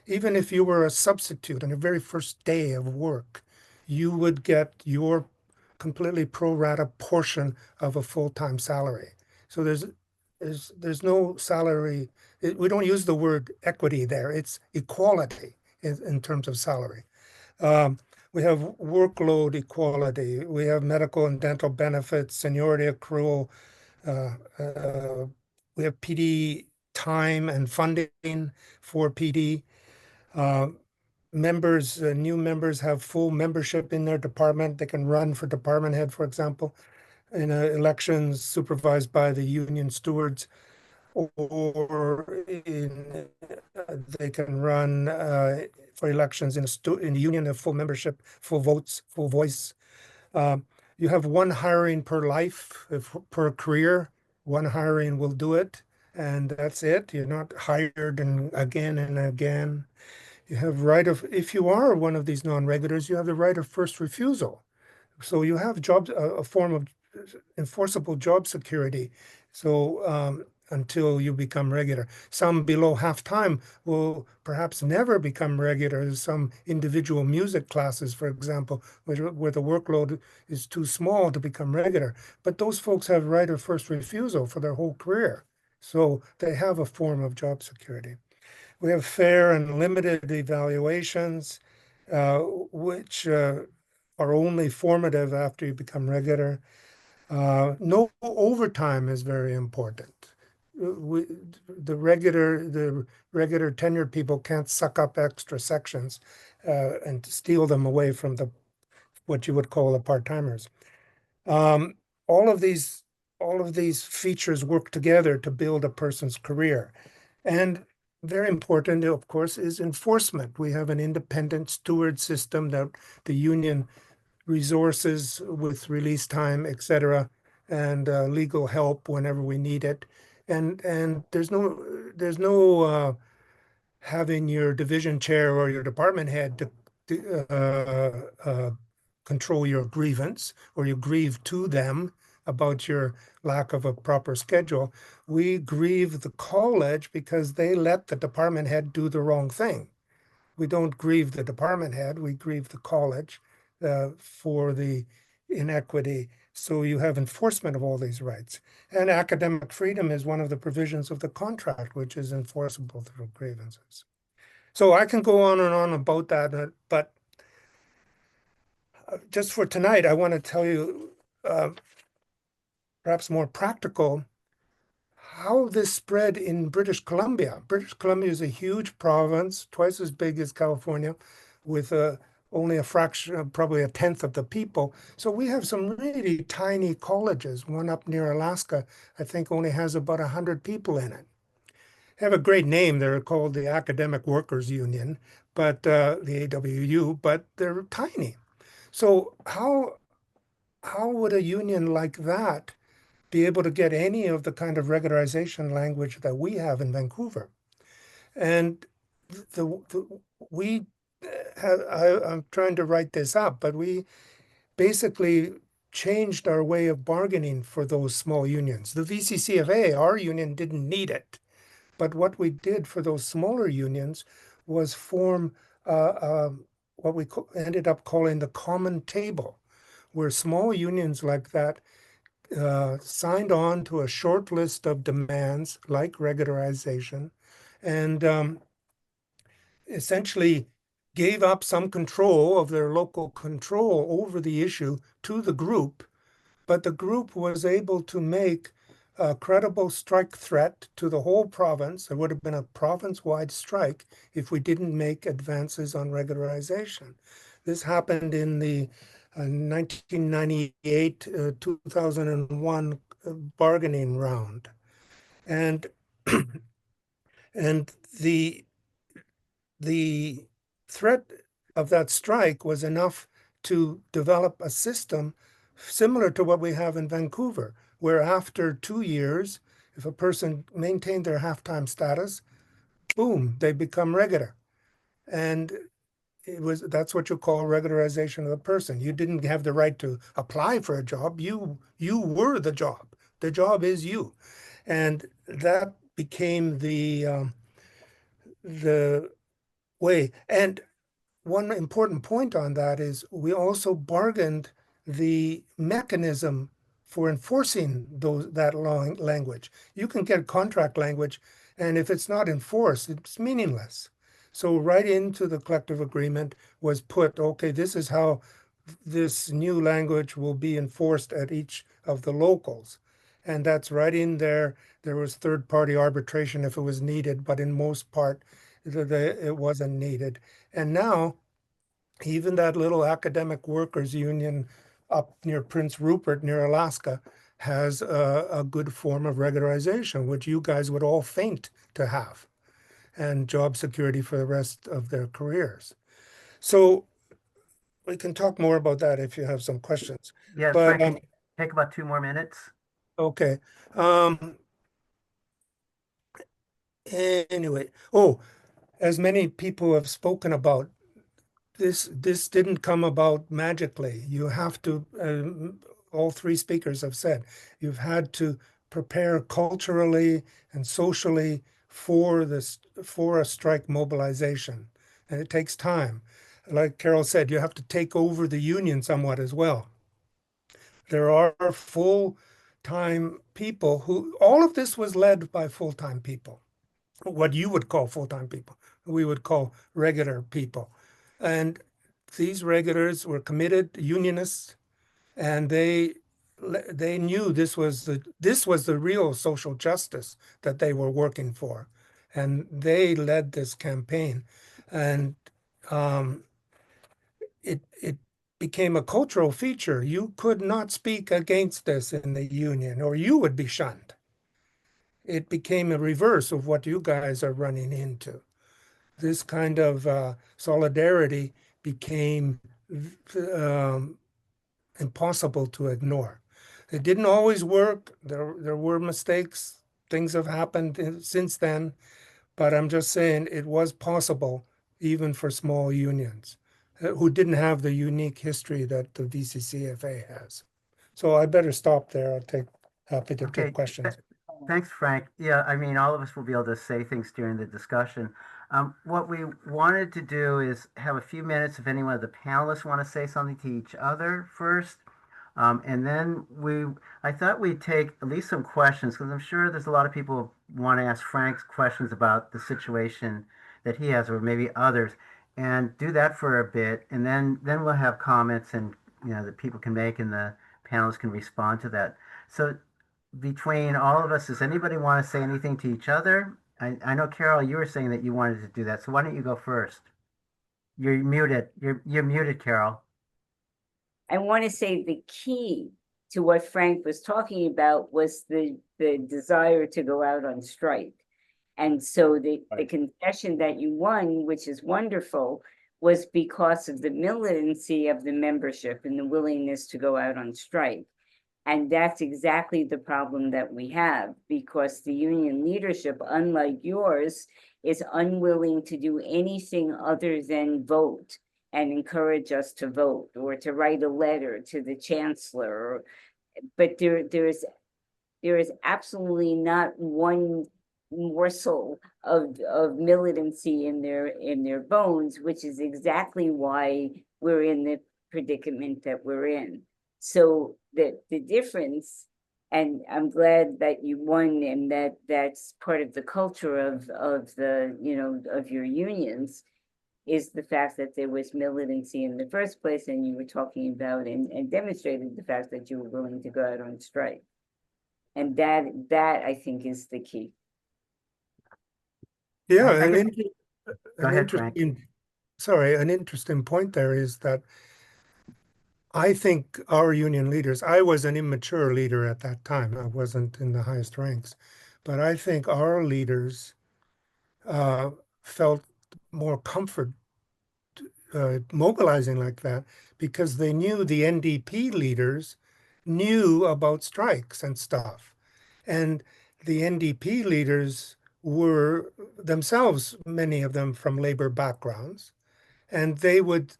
Even if you were a substitute on your very first day of work, you would get your completely pro rata portion of a full-time salary. So there's no salary. We don't use the word equity there. It's equality in terms of salary. We have workload equality. We have medical and dental benefits, seniority accrual. We have PD time and funding for PD. New members have full membership in their department. They can run for department head, for example, in elections supervised by the union stewards, or they can run for elections in the union of full membership, full votes, full voice. You have one hiring per life, per career. One hiring will do it, and that's it. You're not hired and again. You have if you are one of these non-regulars, you have the right of first refusal. So you have a form of enforceable job security. So until you become regular, some below half-time will perhaps never become regular. Some individual music classes, for example, where the workload is too small to become regular. But those folks have right of first refusal for their whole career. So they have a form of job security. We have fair and limited evaluations, which are only formative after you become regular. No overtime is very important. The regular tenured people can't suck up extra sections and steal them away from what you would call the part-timers. All of these features work together to build a person's career. And very important, of course, is enforcement. We have an independent steward system that the union resources with release time, etc., and legal help whenever we need it. And there's no having your division chair or your department head to control your grievance, or you grieve to them about your lack of a proper schedule. We grieve the college because they let the department head do the wrong thing. We don't grieve the department head, we grieve the college for the inequity. So you have enforcement of all these rights. And academic freedom is one of the provisions of the contract, which is enforceable through grievances. So I can go on and on about that, but just for tonight, I want to tell you perhaps more practical how this spread in British Columbia. British Columbia is a huge province, twice as big as California, with only a fraction, probably a tenth of the people. So we have some really tiny colleges. One up near Alaska, I think, only has about 100 people in it. They have a great name. They're called the Academic Workers Union, but the AWU, but they're tiny. So how would a union like that be able to get any of the kind of regularization language that we have in Vancouver? And I'm trying to write this up, but we basically changed our way of bargaining for those small unions. The VCCFA, our union, didn't need it. But what we did for those smaller unions was form what we ended up calling the common table, where small unions like that signed on to a short list of demands like regularization, and essentially gave up some control of their local control over the issue to the group, but the group was able to make a credible strike threat to the whole province. There would have been a province-wide strike if we didn't make advances on regularization. This happened in the 1998, 2001 bargaining round. And and the threat of that strike was enough to develop a system similar to what we have in Vancouver, where after 2 years, if a person maintained their half-time status, boom, they become regular. And that's what you call regularization of the person. You didn't have the right to apply for a job. You were the job. The job is you. And that became the way. And one important point on that is we also bargained the mechanism for enforcing that language. You can get contract language, and if it's not enforced, it's meaningless. So right into the collective agreement was put, okay, this is how this new language will be enforced at each of the locals. And that's right in there. There was third-party arbitration if it was needed, but in most part, it wasn't needed. And now, even that little academic workers union up near Prince Rupert, near Alaska, has a good form of regularization, which you guys would all faint to have, and job security for the rest of their careers. So we can talk more about that if you have some questions. Yes, But Frank, can you take about 2 more minutes? okay. Anyway, as many people have spoken about, this didn't come about magically. You have to, all three speakers have said, you've had to prepare culturally and socially for a strike mobilization, and it takes time. Like Carol said, you have to take over the union somewhat as well. There are full-time people who, all of this was led by full-time people, what you would call full-time people, we would call regular people. And these regulars were committed unionists, and they knew this was the real social justice that they were working for, and they led this campaign, and it became a cultural feature. You could not speak against this in the union, or you would be shunned. It became a reverse of what you guys are running into. This kind of solidarity became impossible to ignore. It didn't always work. There were mistakes. Things have happened since then, but I'm just saying it was possible even for small unions who didn't have the unique history that the VCCFA has. So I better stop there. Happy to Okay, take questions. thanks, Frank. Yeah, I mean, all of us will be able to say things during the discussion. What we wanted to do is have a few minutes if anyone of the panelists want to say something to each other first. And then I thought we'd take at least some questions because I'm sure there's a lot of people who want to ask Frank's questions about the situation that he has, or maybe others, and do that for a bit, and then we'll have comments and that people can make, and the panelists can respond to that. So between all of us, does anybody want to say anything to each other? I know Carol, you were saying that you wanted to do that, so why don't you go first? You're muted. You're muted, Carol. I want to say the key to what Frank was talking about was the desire to go out on strike. And so the concession that you won, which is wonderful, was because of the militancy of the membership and the willingness to go out on strike. And that's exactly the problem that we have, because the union leadership, unlike yours, is unwilling to do anything other than vote and encourage us to vote, or to write a letter to the chancellor. But there is absolutely not one morsel of militancy in their bones, which is exactly why we're in the predicament that we're in. So the difference, and I'm glad that you won, and that's part of the culture of the of your unions, is the fact that there was militancy in the first place, and you were talking about and demonstrated the fact that you were willing to go out on strike. And that I think is the key. Yeah, Go ahead, Frank. an interesting point there is that I think our union leaders, I was an immature leader at that time. I wasn't in the highest ranks, but I think our leaders felt more comfort mobilizing like that because they knew the NDP leaders knew about strikes and stuff. And the NDP leaders were themselves, many of them from labor backgrounds, and they would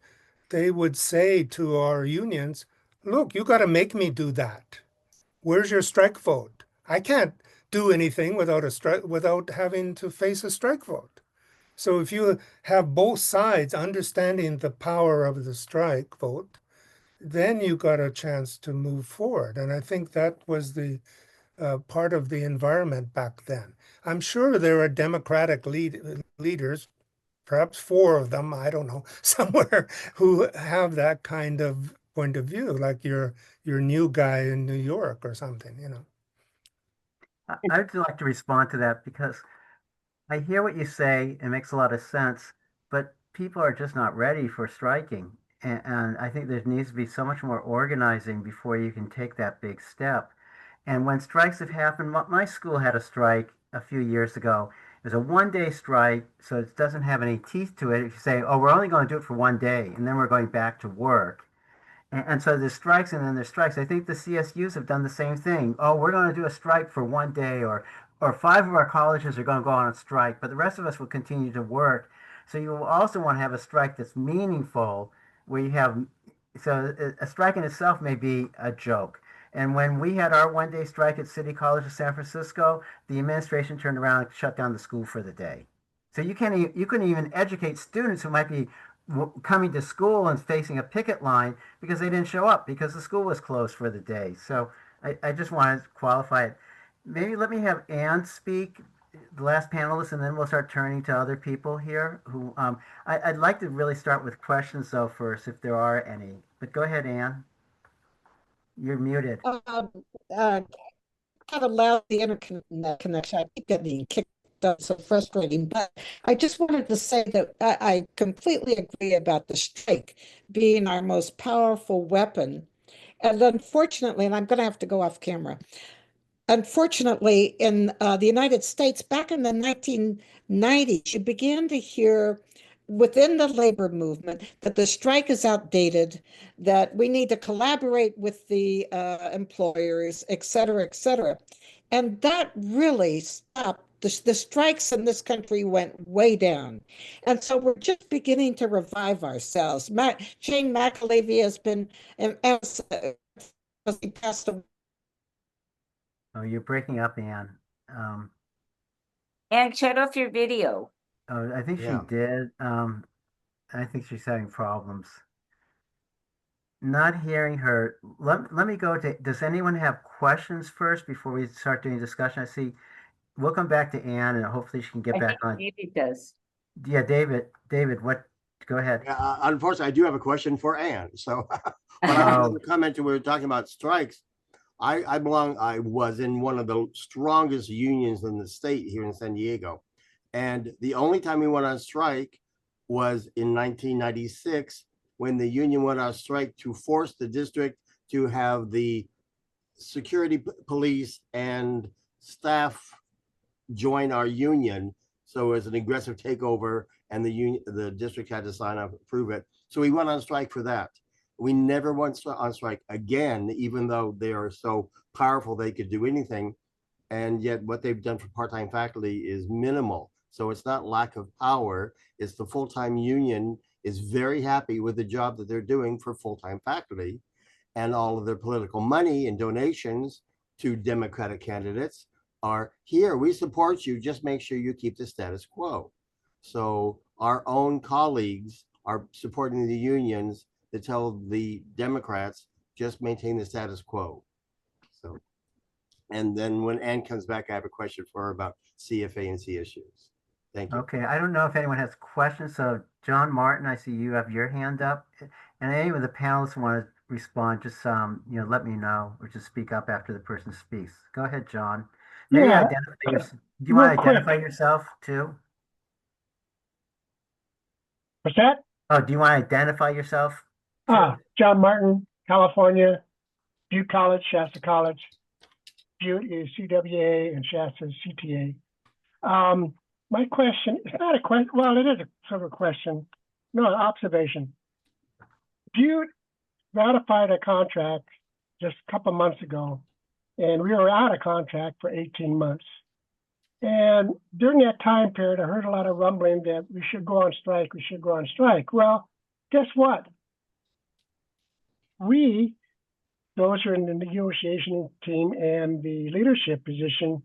say to our unions, look, you got to make me do that. Where's your strike vote? I can't do anything without a strike, without having to face a strike vote. So if you have both sides understanding the power of the strike vote, then you got a chance to move forward. And I think that was the part of the environment back then. I'm sure there are Democratic leaders, perhaps 4 of them, I don't know, somewhere, who have that kind of point of view, like your new guy in New York or something, you know. I'd like to respond to that because I hear what you say. It makes a lot of sense, but people are just not ready for striking. And I think there needs to be so much more organizing before you can take that big step. And when strikes have happened, my school had a strike a few years ago. It was a 1 day strike, so it doesn't have any teeth to it. If you say, oh, we're only going to do it for 1 day, and then we're going back to work. And so there's strikes and then there's strikes. I think the CSUs have done the same thing. Oh, we're going to do a strike for 1 day, or 5 of our colleges are going to go on a strike, but the rest of us will continue to work. So you will also want to have a strike that's meaningful, where you have, so a strike in itself may be a joke. And when we had our 1 day strike at City College of San Francisco, the administration turned around and shut down the school for the day. So you couldn't even educate students who might be coming to school and facing a picket line because they didn't show up because the school was closed for the day. So I just wanted to qualify it. Maybe let me have Anne speak, the last panelist, and then we'll start turning to other people here. Who I'd like to really start with questions though first, if there are any. But go ahead, Anne. You're muted. Kind of lousy internet connection. I keep getting kicked out, so frustrating. But I just wanted to say that I completely agree about the strike being our most powerful weapon. And unfortunately, and I'm going to have to go off camera. Unfortunately, in the United States, back in the 1990s, you began to hear within the labor movement that the strike is outdated, that we need to collaborate with the employers, et cetera, et cetera. And that really stopped. The strikes in this country went way down. And so we're just beginning to revive ourselves. Jane McAlevey has been, as he passed away. Oh, you're breaking up, Anne. And shut off your video. Oh, I think Yeah. she did. I think she's having problems. Not hearing her. Let me go to, does anyone have questions first before we start doing discussion? I see, we'll come back to Anne and hopefully she can get I back think on. David does. Yeah, David, what, go ahead. Yeah, unfortunately, I do have a question for Anne. So, but I Oh. have a comment. We were talking about strikes. I was in one of the strongest unions in the state here in San Diego. And the only time we went on strike was in 1996 when the union went on strike to force the district to have the security police and staff join our union. So it was an aggressive takeover, and the district had to sign up, approve it. So we went on strike for that. We never went on strike again, even though they are so powerful they could do anything. And yet what they've done for part-time faculty is minimal. So it's not lack of power, it's the full-time union is very happy with the job that they're doing for full-time faculty, and all of their political money and donations to Democratic candidates are here. We support you, just make sure you keep the status quo. So our own colleagues are supporting the unions that tell the Democrats just maintain the status quo. So, and then when Ann comes back, I have a question for her about CFA and CSUs. Thank you. Okay, I don't know if anyone has questions. So John Martin, I see you have your hand up. And any of the panelists want to respond, just let me know, or just speak up after the person speaks. Go ahead, John. Maybe Yeah, identify yourself. Do you want to real quick. identify yourself too? What's that? Oh, do you want to identify yourself? John Martin, California, Butte College, Shasta College. Butte is CWA and Shasta is CTA. My question, it's not a question, well, it is a sort of a question, no, an observation. Butte ratified a contract just a couple months ago, and we were out of contract for 18 months. And during that time period, I heard a lot of rumbling that we should go on strike, we should go on strike. Well, guess what? We, those who are in the negotiation team and the leadership position,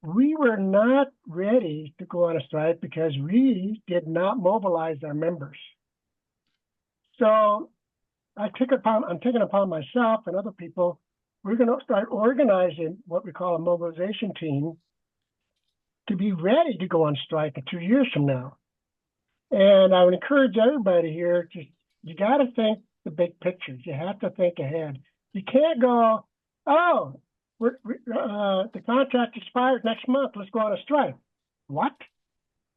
we were not ready to go on a strike because we did not mobilize our members. So I'm taking upon myself and other people, we're going to start organizing what we call a mobilization team to be ready to go on strike in 2 years from now. And I would encourage everybody here to, you got to think the big picture. You have to think ahead. You can't go, oh, the contract expires next month. Let's go on a strike. What?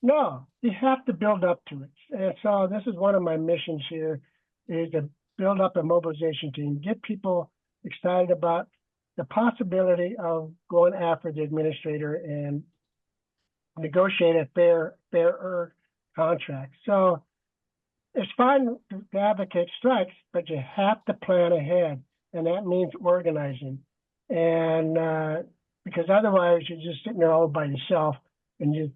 No, you have to build up to it. And so this is one of my missions here, is to build up a mobilization team, get people excited about the possibility of going after the administrator and negotiate a fairer contract. So it's fine to advocate strikes, but you have to plan ahead, and that means organizing. And because otherwise you're just sitting there all by yourself, and you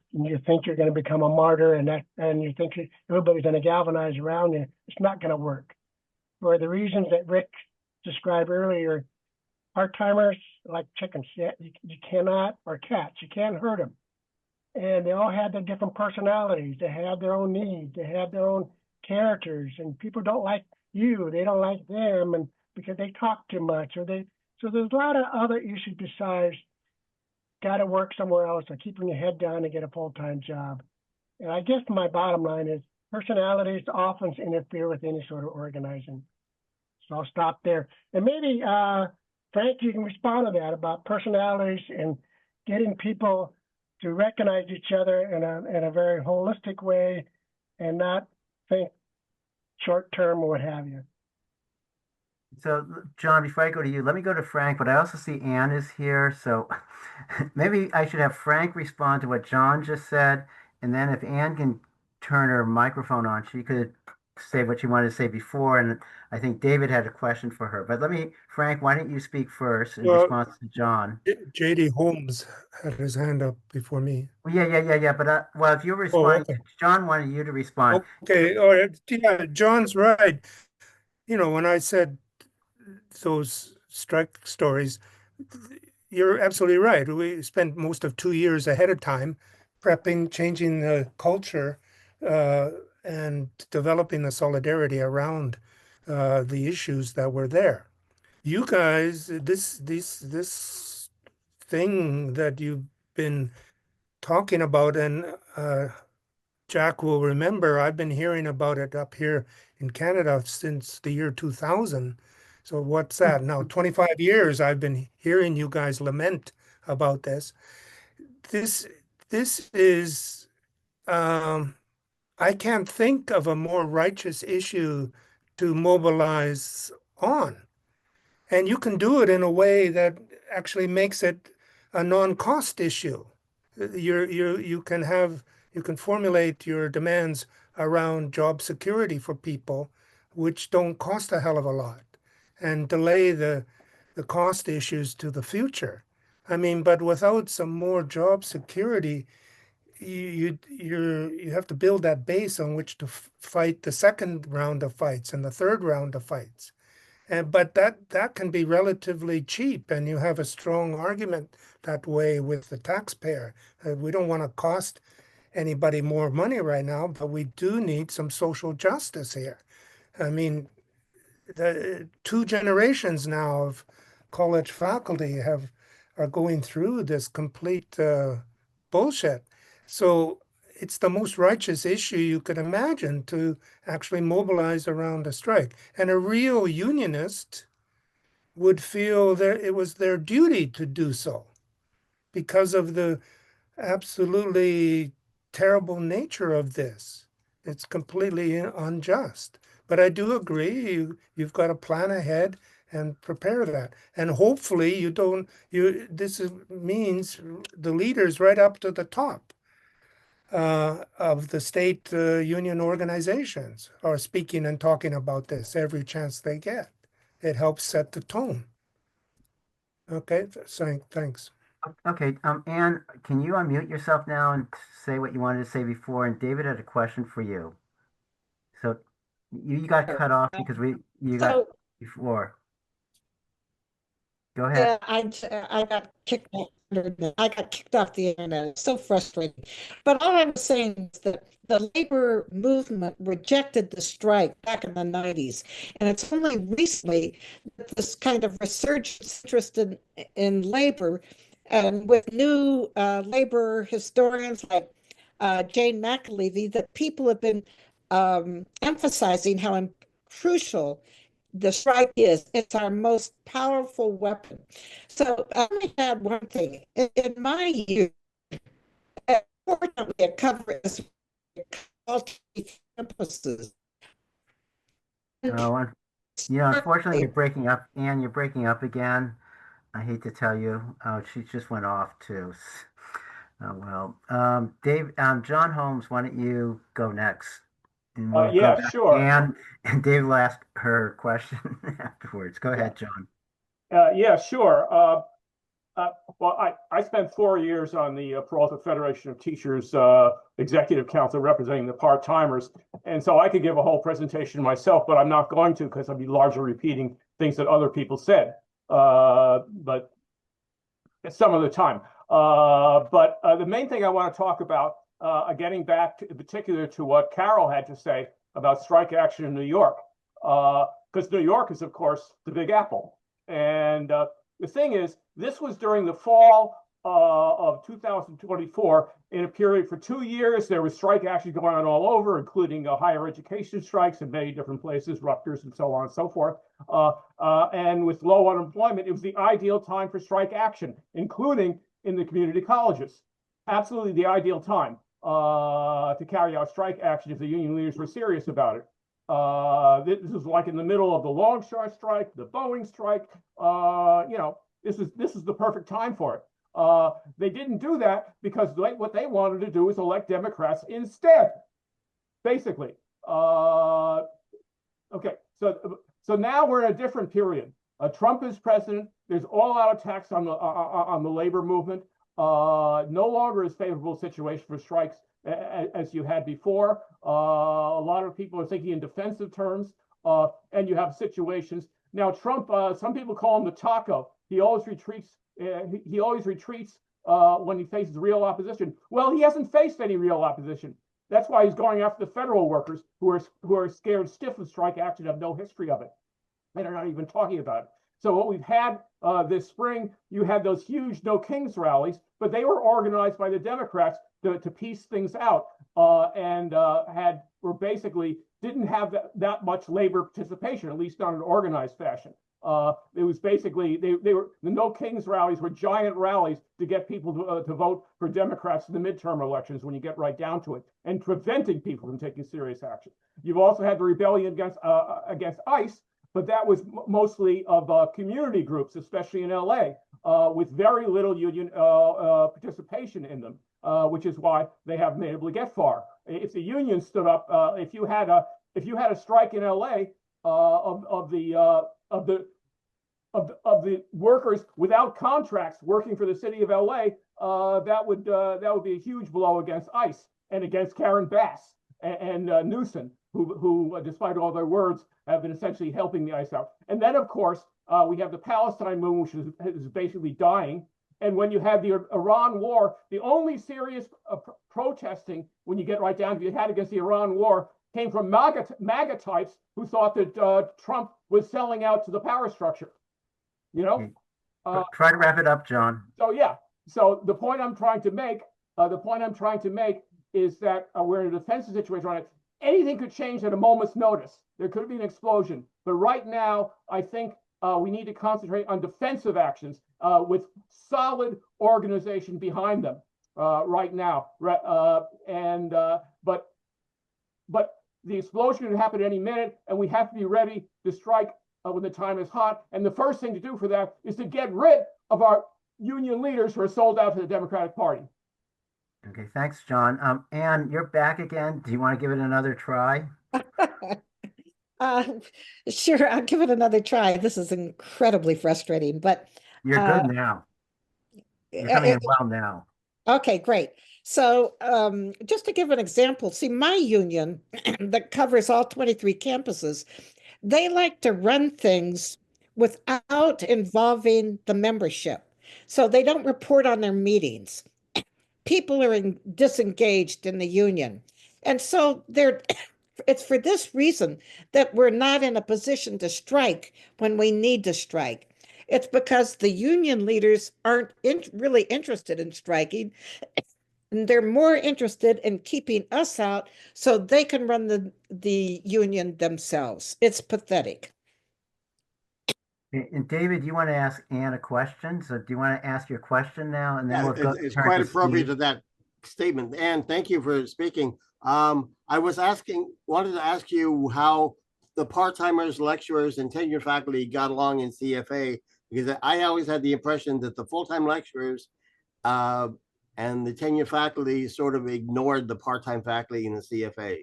think you're going to become a martyr, and you think everybody's going to galvanize around you. It's not going to work. For the reasons that Rick described earlier, part-timers like chickens. You cannot, or cats, you can't hurt them. And they all have their different personalities. They have their own needs. They have their own characters, and people don't like you. They don't like them, and because they talk too much, so there's a lot of other issues besides got to work somewhere else or keeping your head down and get a full-time job. And I guess my bottom line is personalities often interfere with any sort of organizing. So I'll stop there. And maybe, Frank, you can respond to that about personalities and getting people to recognize each other in a very holistic way and not think short-term or what have you. So, John, before I go to you, let me go to Frank, but I also see Anne is here. So maybe I should have Frank respond to what John just said. And then if Anne can turn her microphone on, she could say what she wanted to say before. And I think David had a question for her. But Frank, why don't you speak first in Well, response to John? JD Holmes had his hand up before me. Well, yeah. But well, if you're Oh, responding, okay. John wanted you to respond. Okay, all right. Yeah, John's right. When I said those strike stories, you're absolutely right. We spent most of 2 years ahead of time prepping, changing the culture, and developing the solidarity around the issues that were there. You guys, this thing that you've been talking about, and Jack will remember, I've been hearing about it up here in Canada since the year 2000. So what's that now? 25 years I've been hearing you guys lament about this. This is, I can't think of a more righteous issue to mobilize on. And you can do it in a way that actually makes it a non-cost issue. You can formulate your demands around job security for people, which don't cost a hell of a lot, and delay the cost issues to the future. I mean, but without some more job security, you have to build that base on which to fight the second round of fights and the third round of fights. But that can be relatively cheap, and you have a strong argument that way with the taxpayer. We don't want to cost anybody more money right now, but we do need some social justice here. I mean, the 2 generations now of college faculty are going through this complete bullshit. So it's the most righteous issue you could imagine to actually mobilize around a strike. And a real unionist would feel that it was their duty to do so because of the absolutely terrible nature of this. It's completely unjust. But I do agree, you've got to plan ahead and prepare that. And hopefully means the leaders right up to the top of the state union organizations are speaking and talking about this every chance they get. It helps set the tone. Okay, thanks. Okay, Anne, can you unmute yourself now and say what you wanted to say before? And David had a question for you. So you got cut off because you got before. Go ahead. I got kicked off. I got kicked off the internet. It's so frustrating. But all I was saying is that the labor movement rejected the strike back in the 90s. And it's only recently that this kind of resurgence interest in labor, and with new labor historians like Jane McAlevey, that people have been emphasizing how crucial the strike is. It's our most powerful weapon. So let me add one thing. In my youth, unfortunately, it covers campuses. Oh, unfortunately, you're breaking up, Anne. You're breaking up again. I hate to tell you. Oh, she just went off too. Oh well. Dave, John Holmes, why don't you go next? And we'll go Yeah, back to sure. Anne, and Dave will ask her question afterwards. Go ahead, John. Yeah, sure. Well, I spent 4 years on the Peralta Federation of Teachers Executive Council representing the part-timers. And so I could give a whole presentation myself, but I'm not going to because I'd be largely repeating things that other people said. But some of the time. But the main thing I want to talk about, getting back to, in particular to what Carol had to say about strike action in New York, because New York is, of course, the Big Apple. And the thing is, this was during the fall of 2024. In a period for 2 years, there was strike action going on all over, including higher education strikes in many different places, Rutgers and so on and so forth. And with low unemployment, it was the ideal time for strike action, including in the community colleges. Absolutely the ideal time to carry out strike action if the union leaders were serious about it. This was like in the middle of the Longshore strike, the Boeing strike. This is the perfect time for it. They didn't do that because what they wanted to do was elect Democrats instead, basically. Okay, so now we're in a different period. Trump is president. There's all-out attacks on the labor movement. No longer is favorable situation for strikes as you had before. A lot of people are thinking in defensive terms, and you have situations. Now, Trump, some people call him the taco. He always retreats. He always retreats when he faces real opposition. Well, he hasn't faced any real opposition. That's why he's going after the federal workers who are scared stiff of strike action, have no history of it. And are not even talking about it. So what we've had this spring, you had those huge No Kings rallies, but they were organized by the Democrats to piece things out and basically didn't have that much labor participation, at least not in an organized fashion. It was basically the No Kings rallies were giant rallies to get people to vote for Democrats in the midterm elections when you get right down to it, and preventing people from taking serious action. You've also had the rebellion against ICE, but that was mostly of community groups, especially in LA, with very little union participation in them, which is why they haven't been able to get far. If the union stood up, if you had a strike in LA of the workers without contracts working for the city of LA, that would be a huge blow against ICE and against Karen Bass and Newsom, who, despite all their words, have been essentially helping the ICE out. And then, of course, we have the Palestine movement, which is basically dying. And when you have the Iran war, the only serious protesting, when you get right down to it, had against the Iran war, came from MAGA types who thought that Trump was selling out to the power structure. Try to wrap it up, John. So yeah. So the point I'm trying to make is that we're in a defensive situation on it. Anything could change at a moment's notice. There could be an explosion. But right now, I think we need to concentrate on defensive actions with solid organization behind them right now. But the explosion could happen at any minute, and we have to be ready to strike when the time is hot. And the first thing to do for that is to get rid of our union leaders who are sold out to the Democratic Party. Okay, thanks, John. Anne, you're back again. Do you want to give it another try? Sure, I'll give it another try. This is incredibly frustrating, but You're good now. You're coming in well now. Okay, great. So just to give an example, see, my union that covers all 23 campuses, they like to run things without involving the membership. So they don't report on their meetings. People are disengaged in the union. And so it's for this reason that we're not in a position to strike when we need to strike. It's because the union leaders aren't really interested in striking. And they're more interested in keeping us out so they can run the union themselves. It's pathetic. And David, you want to ask Ann a question? So do you want to ask your question now, and then Yeah, we'll go it's turn quite to appropriate to Steve? that statement. And thank you for speaking. I wanted to ask you how the part-timers, lecturers, and tenured faculty got along in CFA, because I always had the impression that the full-time lecturers and the tenured faculty sort of ignored the part-time faculty in the CFA.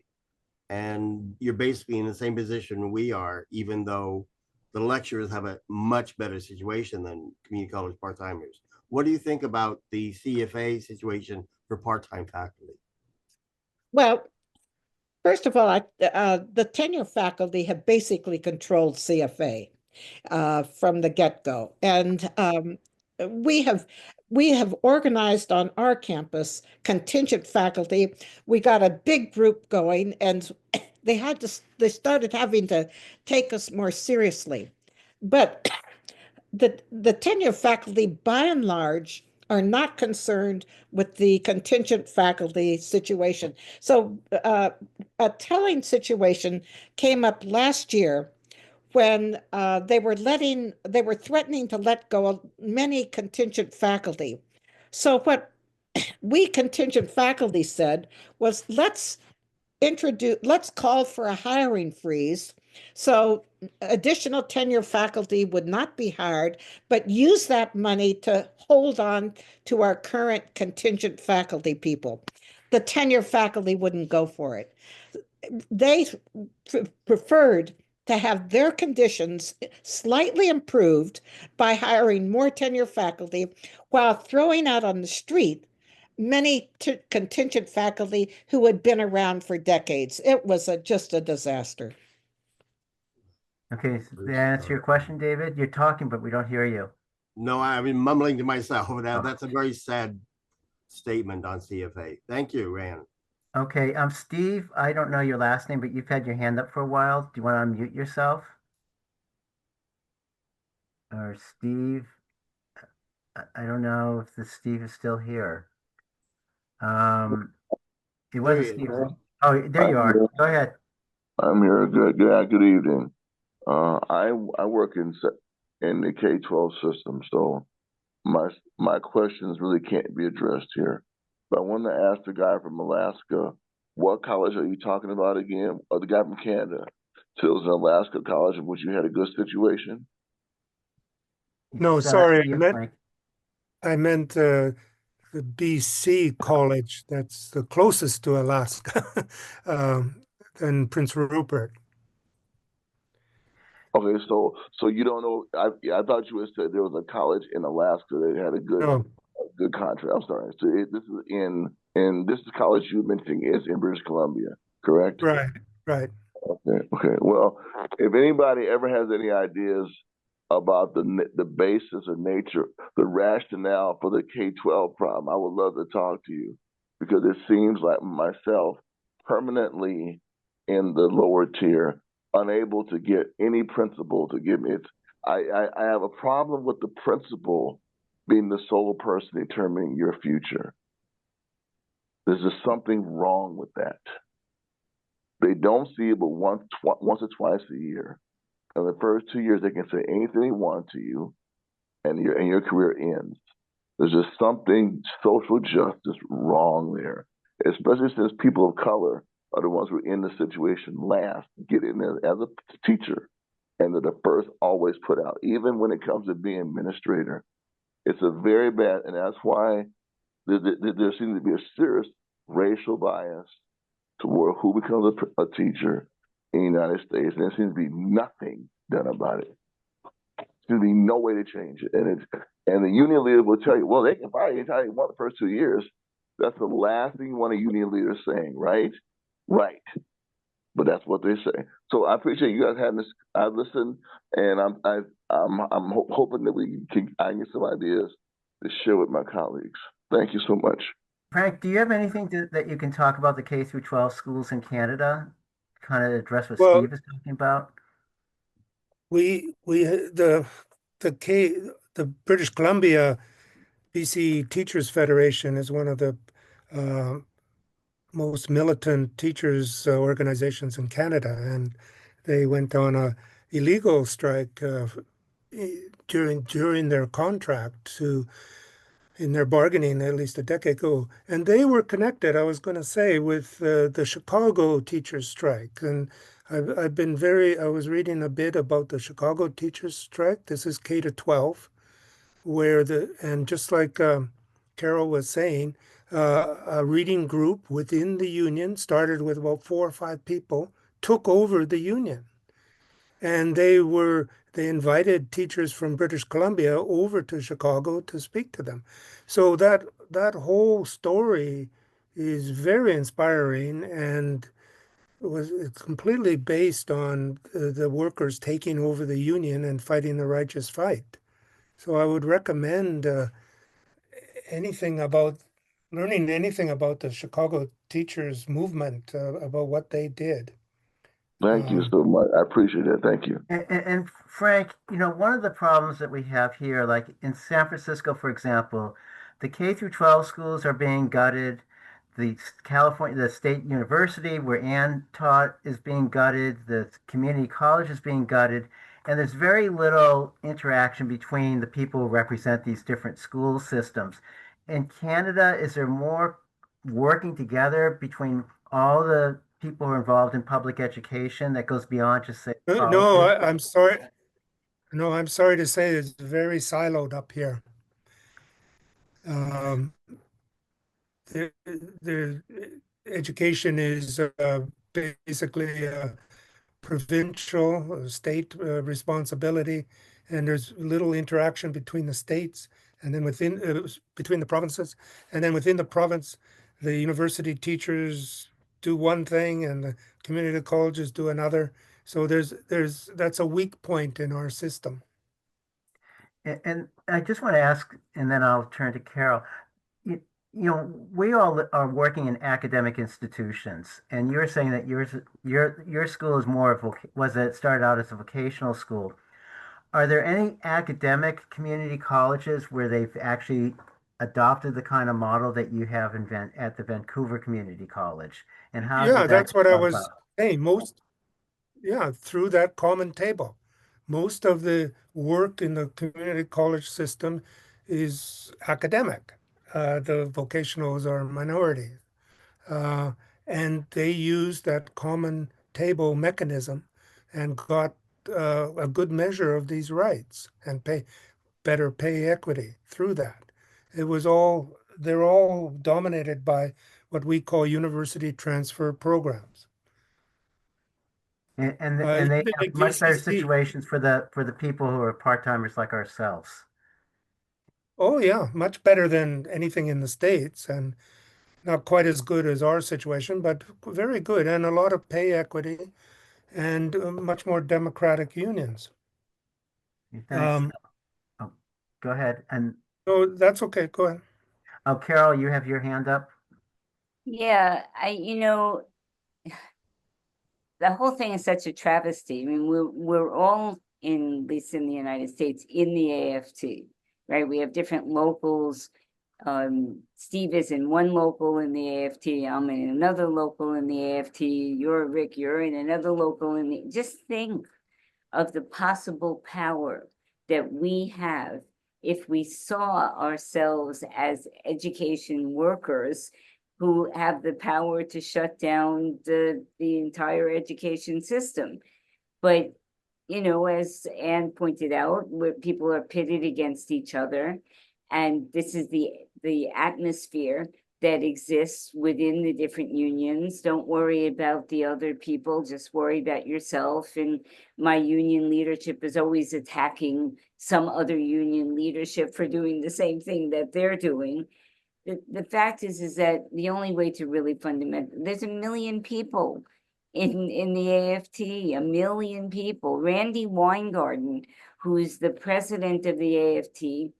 And you're basically in the same position we are, even though the lecturers have a much better situation than community college part-timers. What do you think about the CFA situation for part-time faculty? Well, first of all, the tenure faculty have basically controlled CFA from the get-go. And we have organized on our campus contingent faculty. We got a big group going, and they started having to take us more seriously. But the tenure faculty, by and large, are not concerned with the contingent faculty situation. So a telling situation came up last year when they were threatening to let go of many contingent faculty. So what we contingent faculty said was, let's call for a hiring freeze. So additional tenure faculty would not be hired, but use that money to hold on to our current contingent faculty people. The tenure faculty wouldn't go for it. They preferred to have their conditions slightly improved by hiring more tenure faculty while throwing out on the street many contingent faculty who had been around for decades. It was just a disaster. Okay, so to answer your question, David, you're talking, but we don't hear you. No, I've been mumbling to myself. That's a very sad statement on CFA. Thank you, Rand. Okay, Steve, I don't know your last name, but you've had your hand up for a while. Do you want to unmute yourself? Or Steve? I don't know if the Steve is still here. It wasn't Steve. Oh, there you are. Go ahead. I'm here. Good evening. I work in the K-12 system, so my questions really can't be addressed here. But I want to ask the guy from Alaska, what college are you talking about again? Or the guy from Canada? So it was an Alaska college in which you had a good situation? No, sorry, I meant the BC college that's the closest to Alaska, than Prince Rupert. Okay, so you don't know. I thought you would say there was a college in Alaska that had a good contract. I'm sorry. So this is this is college you mentioning is in British Columbia, correct? Right. Okay. Well, if anybody ever has any ideas about the basis or nature, the rationale for the K-12 problem, I would love to talk to you, because it seems like myself, permanently in the lower tier, unable to get any principal to give me it. I have a problem with the principal being the sole person determining your future. There's just something wrong with that. They don't see it but once or twice a year. In the first 2 years, they can say anything they want to you, and your career ends. There's just something social justice wrong there, especially since people of color are the ones who are in the situation last, get in as a teacher, and they're the first always put out. Even when it comes to being administrator, it's a very bad, and that's why there seems to be a serious racial bias toward who becomes a teacher in the United States, and there seems to be nothing done about it. There's be no way to change it, and the union leader will tell you, well, they can fire you anytime they want the first 2 years. That's the last thing you want a union leader saying, right? Right. but that's what they say. So I appreciate you guys having this. I listened, and I'm hoping that I can get some ideas to share with my colleagues. Thank you so much. Frank, do you have anything that you can talk about the K through 12 schools in Canada? Kind of address what Well, Steve is talking about? the British Columbia BC Teachers Federation is one of the most militant teachers organizations in Canada, and they went on a illegal strike during their contract in their bargaining at least a decade ago. And they were connected, I was going to say, with the Chicago teachers strike. And I was reading a bit about the Chicago teachers strike. This is K to 12, and just like Carol was saying, a reading group within the union started with about 4 or 5 people, took over the union. And they invited teachers from British Columbia over to Chicago to speak to them. So that whole story is very inspiring, and it's completely based on the workers taking over the union and fighting the righteous fight. So I would recommend learning anything about the Chicago teachers movement, about what they did. Thank you so much. I appreciate it. Thank you. And Frank, one of the problems that we have here, like in San Francisco, for example, the K through 12 schools are being gutted. The state university where Ann taught is being gutted. The community college is being gutted. And there's very little interaction between the people who represent these different school systems. In Canada, is there more working together between all the people who are involved in public education that goes beyond just say No, politics? I'm sorry. No, I'm sorry to say it's very siloed up here. The education is basically provincial, state responsibility, and there's little interaction between the states, and then between the provinces, and then within the province, the university teachers do one thing, and the community colleges do another. So that's a weak point in our system. And I just want to ask, and then I'll turn to Carol. We all are working in academic institutions, and you're saying that your school is more of it started out as a vocational school. Are there any academic community colleges where they've actually adopted the kind of model that you have at the Vancouver Community College? And how did That's what I was about? saying. Through that common table. Most of the work in the community college system is academic. The vocationals are a minority. And they use that common table mechanism and got a good measure of these rights and better pay equity through that. They're all dominated by what we call university transfer programs. And they Even have the much better UCC. situations for the people who are part-timers like ourselves. Oh yeah, much better than anything in the States, and not quite as good as our situation, but very good, and a lot of pay equity and much more democratic unions. Thanks. Go ahead. And No, that's okay. Go ahead. Carol, you have your hand up. Yeah, the whole thing is such a travesty. I mean, we're all in, at least in the United States, in the AFT, right? We have different locals. Steve is in one local in the AFT. I'm in another local in the AFT. Rick, you're in another local in the. Just think of the possible power that we have if we saw ourselves as education workers who have the power to shut down the entire education system. But, as Anne pointed out, where people are pitted against each other, and this is the atmosphere that exists within the different unions. Don't worry about the other people, just worry about yourself. And my union leadership is always attacking some other union leadership for doing the same thing that they're doing. The fact is that the only way to really there's 1 million people in the AFT, 1 million people. Randy Weingarten, who's the president of the AFT,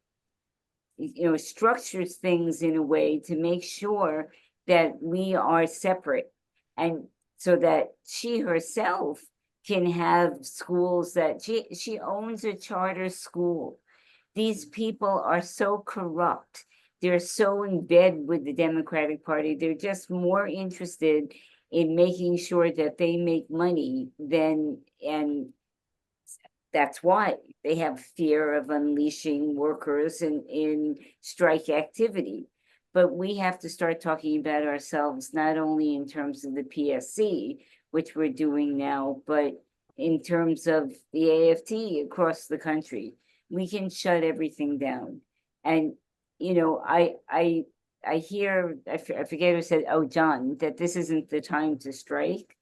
structures things in a way to make sure that we are separate, and so that she herself can have schools that she owns a charter school. These people are so corrupt. They're so in bed with the Democratic Party. They're just more interested in making sure that they make money and that's why they have fear of unleashing workers in strike activity. But we have to start talking about ourselves, not only in terms of the PSC, which we're doing now, but in terms of the AFT across the country. We can shut everything down. And, I hear, I forget who said, oh, John, that this isn't the time to strike.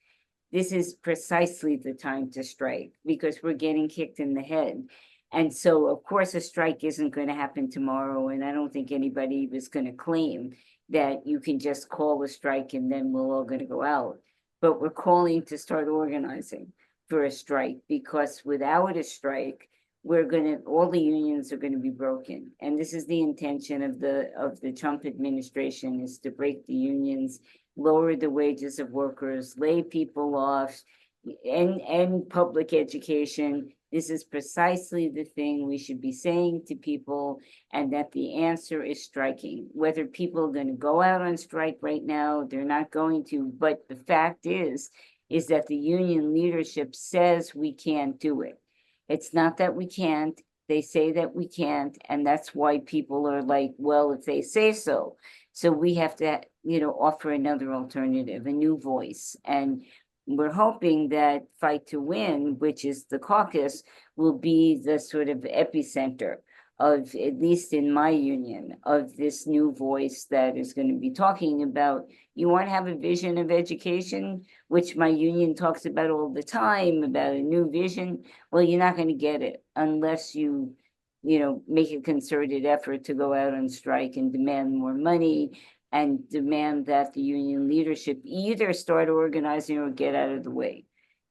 This is precisely the time to strike because we're getting kicked in the head. And so, of course, a strike isn't going to happen tomorrow. And I don't think anybody was going to claim that you can just call a strike and then we're all going to go out. But we're calling to start organizing for a strike, because without a strike, all the unions are going to be broken. And this is the intention of the Trump administration, is to break the unions, lower the wages of workers, lay people off, and public education. This is precisely the thing we should be saying to people, and that the answer is striking. Whether people are going to go out on strike right now, they're not going to, but the fact is that the union leadership says we can't do it. It's not that we can't, they say that we can't, and that's why people are like, well, if they say so. So we have to, offer another alternative, a new voice. And we're hoping that Fight to Win, which is the caucus, will be the sort of epicenter of, at least in my union, of this new voice that is going to be talking about, you want to have a vision of education, which my union talks about all the time, about a new vision. Well, you're not going to get it unless you make a concerted effort to go out on strike and demand more money, and demand that the union leadership either start organizing or get out of the way.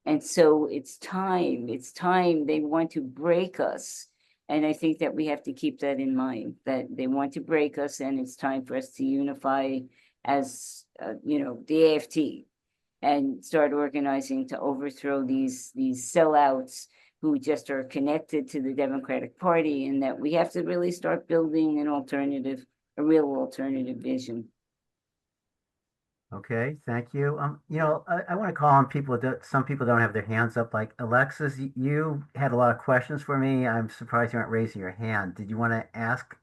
And so it's time, they want to break us. And I think that we have to keep that in mind, that they want to break us, and it's time for us to unify as, the AFT, and start organizing to overthrow these sellouts who just are connected to the Democratic Party, and that we have to really start building a real alternative vision. Okay, thank you. I want to call on people that some people don't have their hands up. Like Alexis, you had a lot of questions for me. I'm surprised you aren't raising your hand. Did you want to ask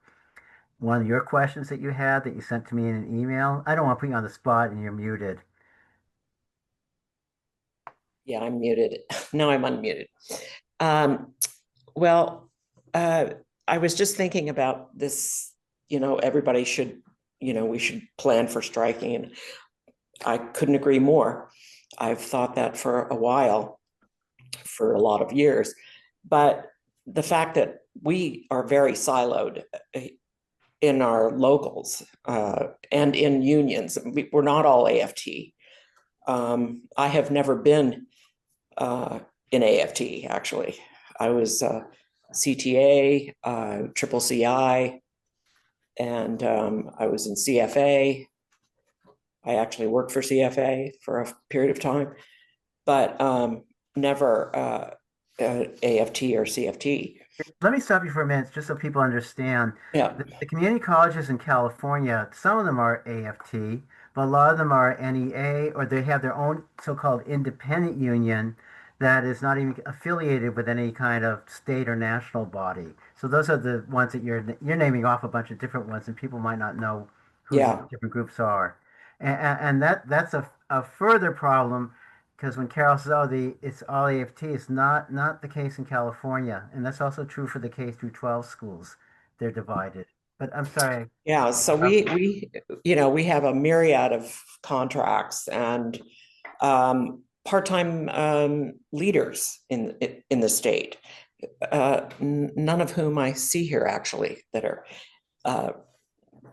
one of your questions that you had that you sent to me in an email? I don't want to put you on the spot and you're muted. Yeah, I'm muted. No, I'm unmuted. I was just thinking about this, everybody should, we should plan for striking, and I couldn't agree more. I've thought that for a while, for a lot of years, but the fact that we are very siloed in our locals and in unions, we're not all AFT. I have never been in AFT, actually. I was CTA, triple CI, and I was in CFA. I actually worked for CFA for a period of time, but never AFT or CFT. Let me stop you for a minute, just so people understand. Yeah. The community colleges in California, some of them are AFT, but a lot of them are NEA, or they have their own so-called independent union that is not even affiliated with any kind of state or national body. So those are the ones that you're naming off a bunch of different ones, and people might not know who these different groups are. And that's a further problem, because when Carol says, oh, it's all AFT, it's not the case in California. And that's also true for the K through 12 schools. They're divided. But I'm sorry. Yeah, so we have a myriad of contracts and part-time leaders in the state, none of whom I see here actually, that are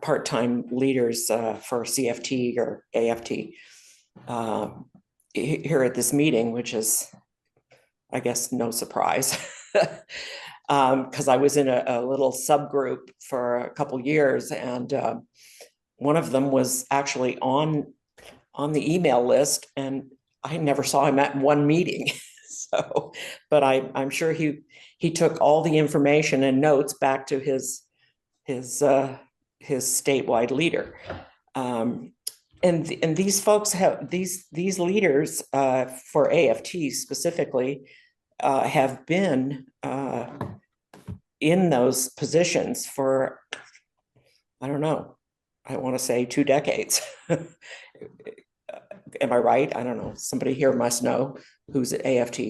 part-time leaders for CFT or AFT. here at this meeting, which is, I guess, no surprise. Because I was in a little subgroup for a couple years, and one of them was actually on the email list, and I never saw him at one meeting. So, but I'm sure he took all the information and notes back to his statewide leader. And these folks have these leaders for AFT specifically have been in those positions for, I don't know, I want to say 2 decades. Am I right? I don't know. Somebody here must know who's at AFT.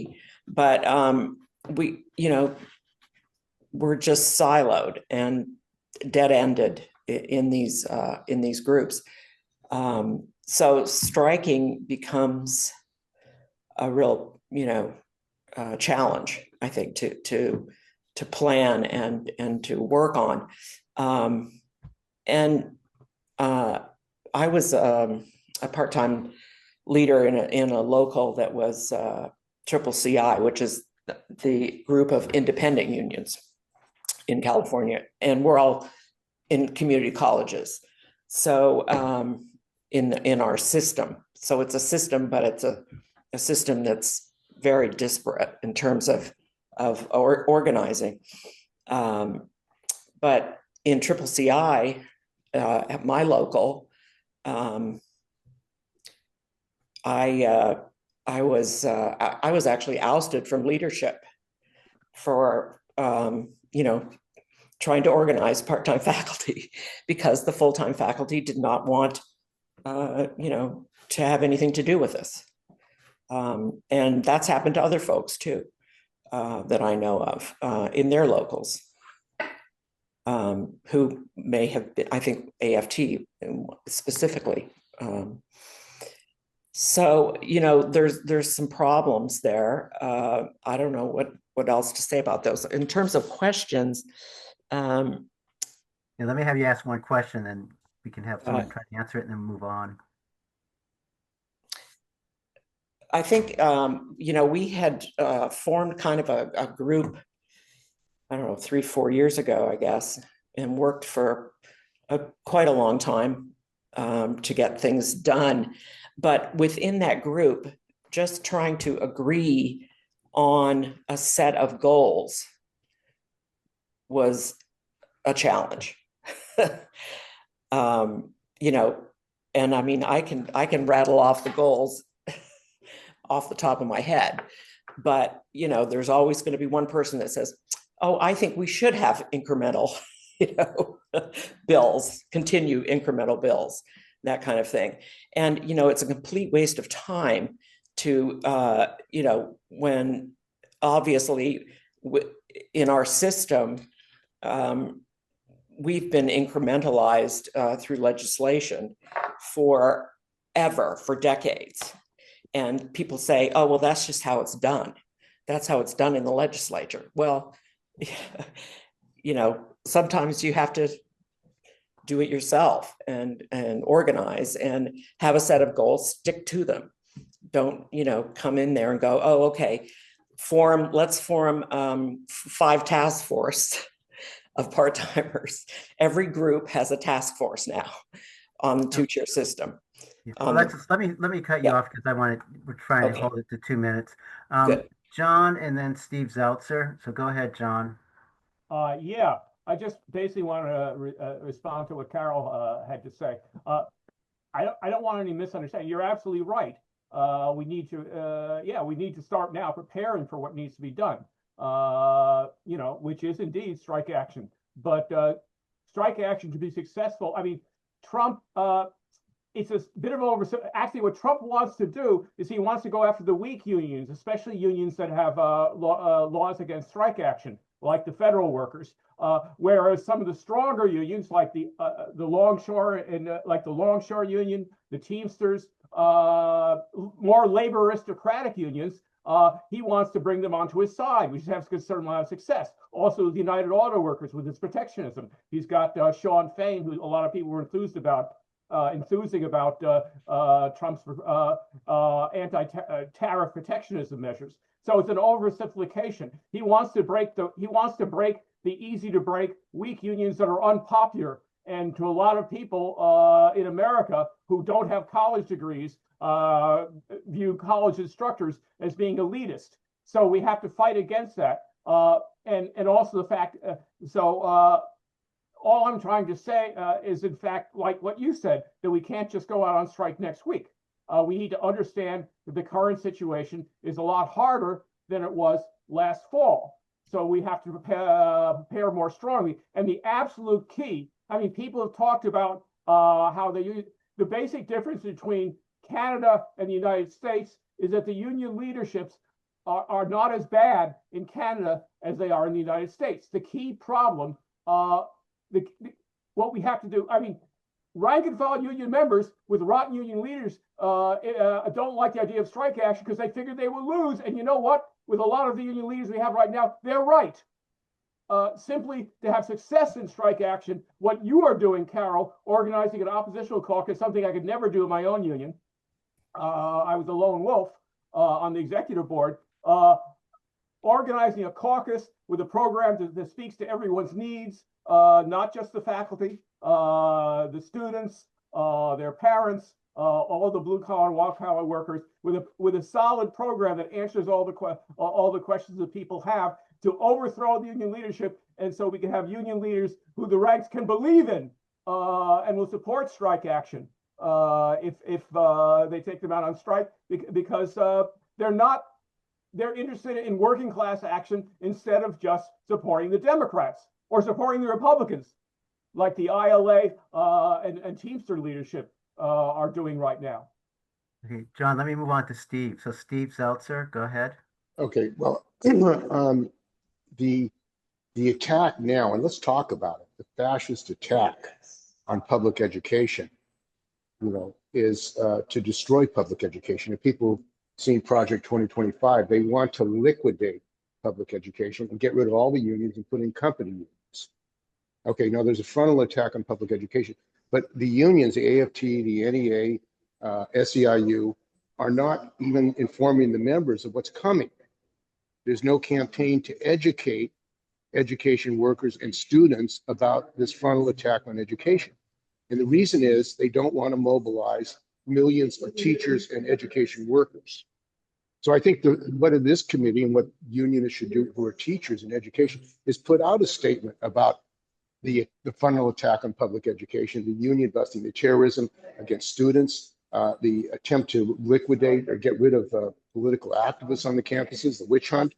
But we, we're just siloed and dead-ended in these groups. So striking becomes a real, challenge, I think, to plan and to work on. I was a part-time leader in a local that was triple CI, which is the group of independent unions in California, and we're all in community colleges. So in our system, so it's a system, but it's a system that's very disparate in terms of organizing. But in triple CI at my local, I was actually ousted from leadership for trying to organize part-time faculty because the full-time faculty did not want to have anything to do with this. And that's happened to other folks too, that I know of in their locals, who may have been, I think, AFT specifically. So, there's some problems there. I don't know what else to say about those. In terms of questions. Yeah, let me have you ask one question, and we can have someone try to answer it and then move on. I think, we had formed kind of a group, I don't know, 3-4 years ago, I guess, and worked for quite a long time to get things done. But within that group, just trying to agree on a set of goals was a challenge. And I mean, I can rattle off the goals off the top of my head, but there's always going to be one person that says, oh, I think we should have incremental bills, continue incremental bills, that kind of thing. And it's a complete waste of time to when obviously in our system we've been incrementalized through legislation for decades. And people say, oh, well, that's just how it's done. That's how it's done in the legislature. Well, sometimes you have to do it yourself and organize and have a set of goals, stick to them. Don't, come in there and go, oh, okay, let's form 5 task force of part-timers. Every group has a task force now on the 2-tier system. Yeah. Well, let me cut you off because we're trying to hold it to 2 minutes. John and then Steve Zeltzer. So go ahead, John. Yeah, I just basically want to respond to what Carol had to say. I don't want any misunderstanding. You're absolutely right. We need to start now preparing for what needs to be done. Which is indeed strike action. But strike action to be successful, I mean, Trump, it's a bit of actually what Trump wants to do is he wants to go after the weak unions, especially unions that have laws against strike action, like the federal workers. Whereas some of the stronger unions, like the Longshore and like the Longshore Union, the Teamsters, more labor aristocratic unions, he wants to bring them onto his side, which has a certain amount of success. Also, the United Auto Workers with its protectionism. He's got Sean Fain, who a lot of people were enthused about enthusing about Trump's anti-tariff protectionism measures. So it's an oversimplification. He wants to break the easy to break weak unions that are unpopular. And to a lot of people in America who don't have college degrees, view college instructors as being elitist. So we have to fight against that. And also the fact, all I'm trying to say is, in fact, like what you said, that we can't just go out on strike next week. We need to understand that the current situation is a lot harder than it was last fall. So we have to prepare more strongly. And the absolute key, I mean, people have talked about how the basic difference between Canada and the United States is that the union leaderships are not as bad in Canada as they are in the United States. The key problem, what we have to do, I mean, rank and file union members with rotten union leaders don't like the idea of strike action because they figure they will lose. And you know what? With a lot of the union leaders we have right now, they're right. Simply to have success in strike action, what you are doing, Carol, organizing an oppositional caucus, something I could never do in my own union. I was a lone wolf on the executive board. Organizing a caucus with a program that speaks to everyone's needs, not just the faculty, the students, their parents, all the blue collar, white collar workers, with a solid program that answers all the questions that people have, to overthrow the union leadership, and so we can have union leaders who the ranks can believe in and will support strike action if they take them out on strike, because they're interested in working class action instead of just supporting the Democrats or supporting the Republicans, like the ILA and Teamster leadership are doing right now. Okay, John, let me move on to Steve. So Steve Zeltzer, go ahead. Okay, well, the attack now, and let's talk about it, the fascist attack on public education, is to destroy public education. If people seen Project 2025, they want to liquidate public education and get rid of all the unions and put in company unions. Okay, now there's a frontal attack on public education, but the unions, the AFT, the NEA, SEIU, are not even informing the members of what's coming. There's no campaign to educate education workers and students about this frontal attack on education. And the reason is they don't want to mobilize millions of teachers and education workers. So I think what this committee and what unionists should do who are teachers in education is put out a statement about the frontal attack on public education, the union busting, the terrorism against students, the attempt to liquidate or get rid of political activists on the campuses, the witch hunt,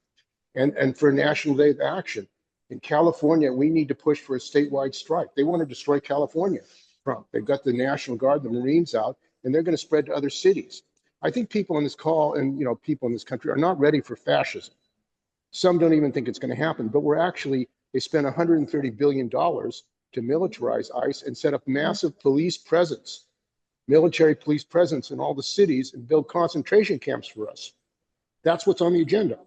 and for a national day of action. In California, we need to push for a statewide strike. They want to destroy California. Trump. They've got the National Guard, the Marines out, and they're going to spread to other cities. I think people on this call and people in this country are not ready for fascism. Some don't even think it's going to happen, but they spent $130 billion to militarize ICE and set up massive police presence, military police presence in all the cities and build concentration camps for us. That's what's on the agenda.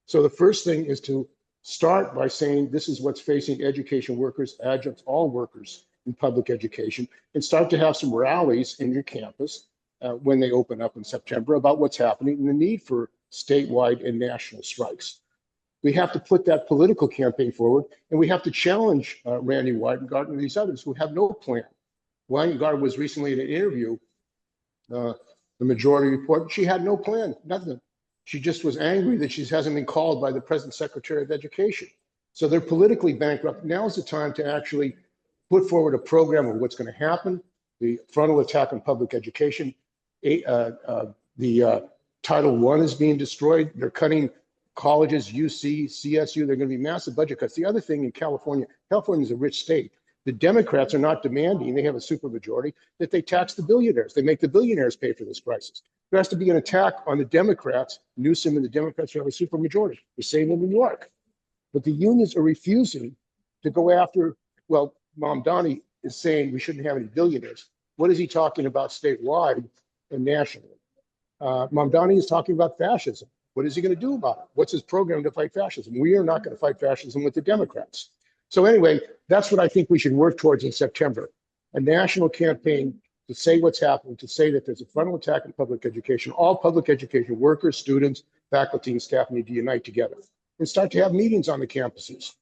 So the first thing is to start by saying this is what's facing education workers, adjuncts, all workers in public education, and start to have some rallies in your campus when they open up in September about what's happening and the need for statewide and national strikes. We have to put that political campaign forward, and we have to challenge Randy Weingart and these others who have no plan. Weingart was recently in an interview, the Majority Report. She had no plan, nothing. She just was angry that she hasn't been called by the present Secretary of Education. So they're politically bankrupt. Now's the time to actually put forward a program of what's going to happen, the frontal attack on public education. The Title I is being destroyed. They're cutting colleges, UC, CSU. They're going to be massive budget cuts. The other thing in California is a rich state. The Democrats are not demanding, they have a supermajority, that they tax the billionaires. They make the billionaires pay for this crisis. There has to be an attack on the Democrats. Newsom and the Democrats have a supermajority. The same in New York. But the unions are refusing to go after, well, Mamdani is saying we shouldn't have any billionaires. What is he talking about statewide and nationally? Mamdani is talking about fascism. What is he going to do about it? What's his program to fight fascism? We are not going to fight fascism with the Democrats. So anyway, that's what I think we should work towards in September. A national campaign to say what's happening, to say that there's a frontal attack on public education. All public education workers, students, faculty, and staff need to unite together and start to have meetings on the campuses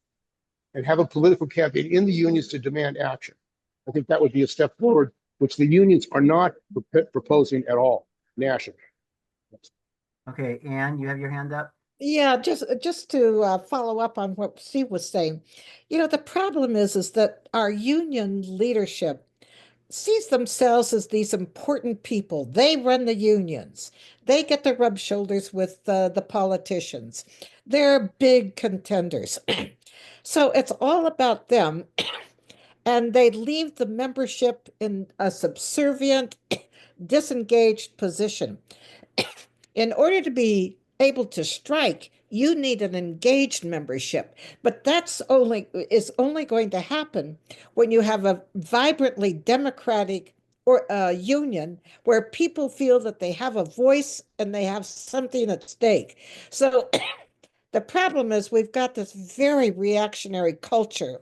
and have a political campaign in the unions to demand action. I think that would be a step forward, which the unions are not proposing at all nationally. Okay, Anne, you have your hand up? Yeah, just to follow up on what Steve was saying, the problem is that our union leadership sees themselves as these important people. They run the unions. They get to rub shoulders with the politicians. They're big contenders. So it's all about them. And they leave the membership in a subservient, disengaged position. In order to be able to strike, you need an engaged membership, but that's only going to happen when you have a vibrantly democratic or union where people feel that they have a voice and they have something at stake. So the problem is we've got this very reactionary culture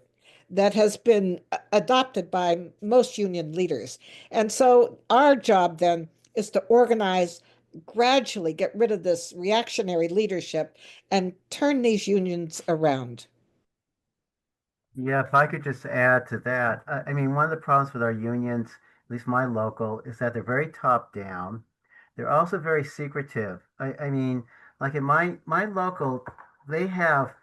that has been adopted by most union leaders. And so our job then is to organize, gradually get rid of this reactionary leadership and turn these unions around. Yeah, if I could just add to that, I mean, one of the problems with our unions, at least my local, is that they're very top down. They're also very secretive. I mean, like in my local, they have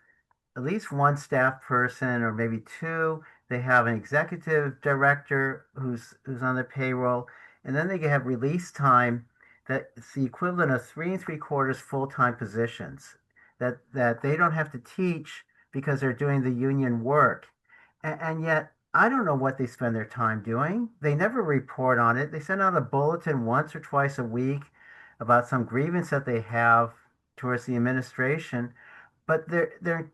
at least one staff person or maybe two. They have an executive director who's on the payroll, and then they have release time that's the equivalent of 3 3/4 full-time positions that they don't have to teach because they're doing the union work. And yet I don't know what they spend their time doing. They never report on it. They send out a bulletin once or twice a week about some grievance that they have towards the administration, but they're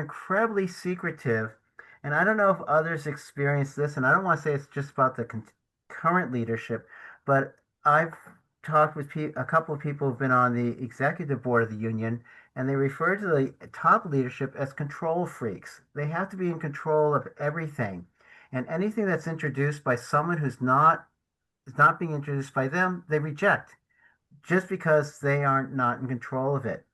incredibly secretive. And I don't know if others experience this, and I don't want to say it's just about the current leadership, but I've talked with a couple of people who've been on the executive board of the union, and they refer to the top leadership as control freaks. They have to be in control of everything, and anything that's introduced by someone who's not is not being introduced by them, they reject just because they aren't not in control of it.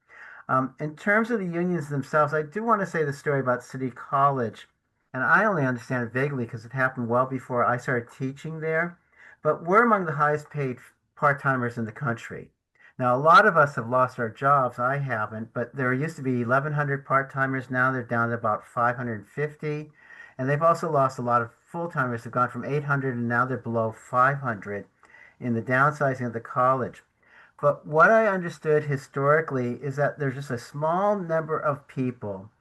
In terms of the unions themselves, I do want to say the story about City College, and I only understand it vaguely because it happened well before I started teaching there. But we're among the highest paid part-timers in the country. Now, a lot of us have lost our jobs. I haven't, but there used to be 1,100 part-timers. Now they're down to about 550. And they've also lost a lot of full-timers. They've gone from 800 and now they're below 500 in the downsizing of the college. But what I understood historically is that there's just a small number of people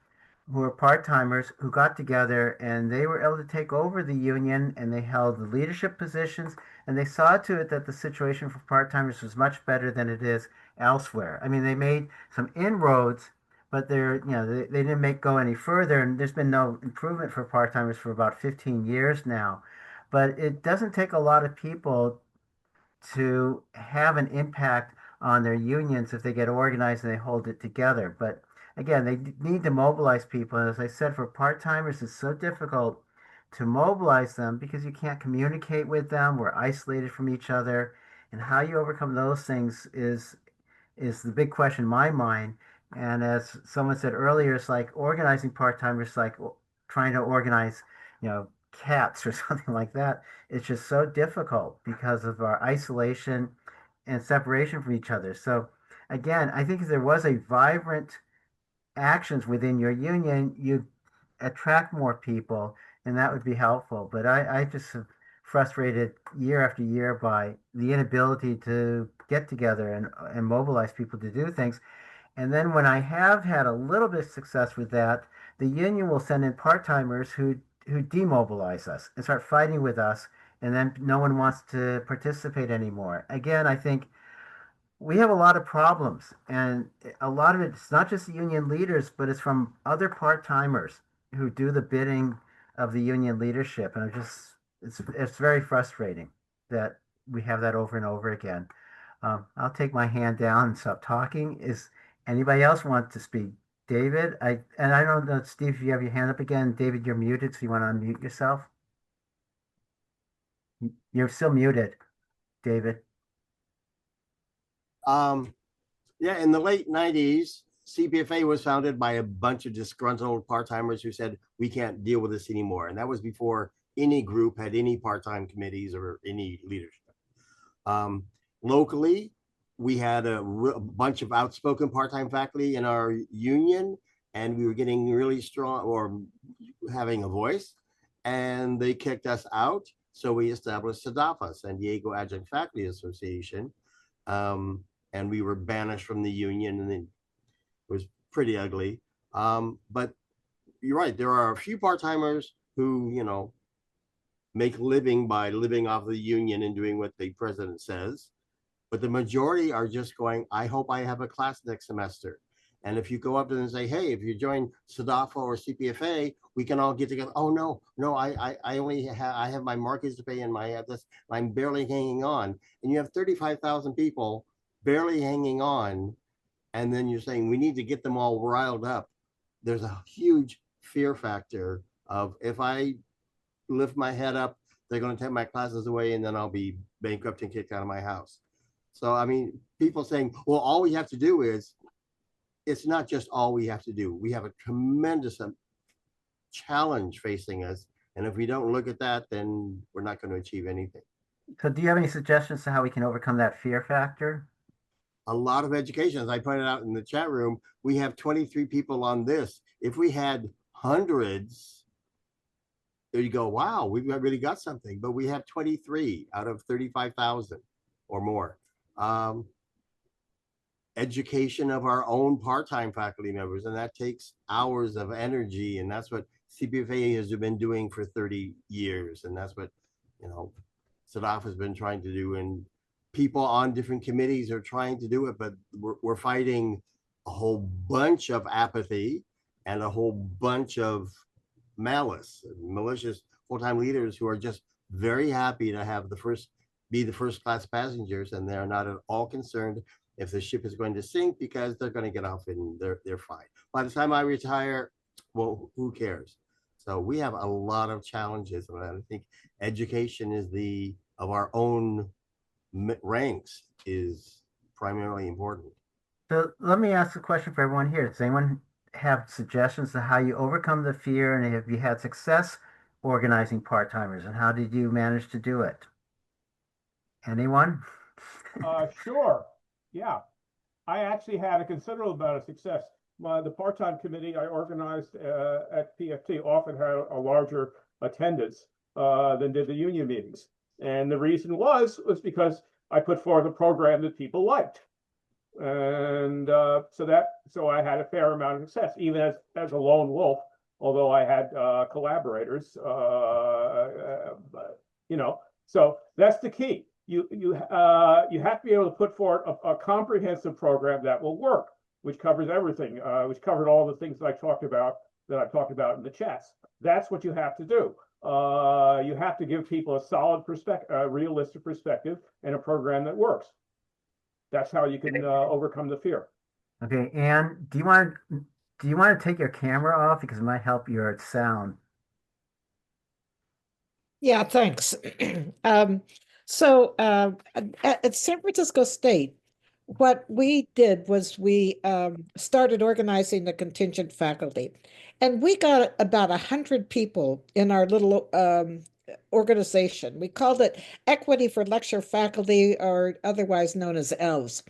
who were part-timers who got together and they were able to take over the union and they held the leadership positions and they saw to it that the situation for part-timers was much better than it is elsewhere. I mean, they made some inroads, but they didn't go any further, and there's been no improvement for part-timers for about 15 years now. But it doesn't take a lot of people to have an impact on their unions if they get organized and they hold it together. But again, they need to mobilize people. And as I said, for part-timers, it's so difficult to mobilize them because you can't communicate with them. We're isolated from each other. And how you overcome those things is the big question in my mind. And as someone said earlier, it's like organizing part-timers, like trying to organize, cats or something like that. It's just so difficult because of our isolation and separation from each other. So again, I think if there was a vibrant actions within your union, you attract more people, and that would be helpful. But I just have frustrated year after year by the inability to get together and mobilize people to do things. And then when I have had a little bit of success with that, the union will send in part-timers who demobilize us and start fighting with us, and then no one wants to participate anymore. Again, I think we have a lot of problems, and a lot of it's not just the union leaders, but it's from other part-timers who do the bidding of the union leadership. And it's very frustrating that we have that over and over again. I'll take my hand down and stop talking. Is anybody else want to speak? David, I don't know, Steve, if you have your hand up again. David, you're muted, so you want to unmute yourself? You're still muted, David. Yeah, in the late 90s, CPFA was founded by a bunch of disgruntled part-timers who said, we can't deal with this anymore. And that was before any group had any part-time committees or any leadership. Locally, we had a bunch of outspoken part-time faculty in our union, and we were getting really strong or having a voice, and they kicked us out. So we established SADAFA, San Diego Adjunct Faculty Association. And we were banished from the union, and it was pretty ugly. But you're right, there are a few part-timers who, make a living by living off the union and doing what the president says. But the majority are just going, I hope I have a class next semester. And if you go up to them and say, hey, if you join SADAFA or CPFA, we can all get together. Oh, no, I only have my mortgage to pay and I'm barely hanging on. And you have 35,000 people barely hanging on. And then you're saying we need to get them all riled up. There's a huge fear factor of, if I lift my head up, they're going to take my classes away and then I'll be bankrupt and kicked out of my house. So, I mean, people saying, well, all we have to do is, it's not just all we have to do. We have a tremendous challenge facing us. And if we don't look at that, then we're not going to achieve anything. So do you have any suggestions to how we can overcome that fear factor? A lot of education, as I pointed out in the chat room, we have 23 people on this. If we had hundreds, you go, wow, we've really got something. But we have 23 out of 35,000 or more. Education of our own part-time faculty members, and that takes hours of energy, and that's what CPFA has been doing for 30 years, and that's what SADAF has been trying to do, and people on different committees are trying to do it, but we're fighting a whole bunch of apathy and a whole bunch of malice, malicious full-time leaders who are just very happy to have be the first class passengers, and they're not at all concerned if the ship is going to sink, because they're going to get off and they're fine. By the time I retire, well, who cares? So we have a lot of challenges, and I think education of our own ranks is primarily important. So let me ask a question for everyone here. Does anyone have suggestions to how you overcome the fear, and have you had success organizing part-timers, and how did you manage to do it? Anyone? Sure. Yeah, I actually had a considerable amount of success. The part-time committee I organized at PFT often had a larger attendance than did the union meetings. And the reason was because I put forth a program that people liked. And so I had a fair amount of success, even as a lone wolf, although I had collaborators, so that's the key. You have to be able to put forward a comprehensive program that will work, which covers everything, which covered all the things that I've talked about in the chats. That's what you have to do. You have to give people a solid perspective, a realistic perspective, and a program that works. That's how you can overcome the fear. Okay, Anne, do you want to take your camera off, because it might help your sound? Yeah, thanks. So at San Francisco State, what we did was we started organizing the contingent faculty, and we got about 100 people in our little organization. We called it Equity for Lecture Faculty, or otherwise known as ELVs.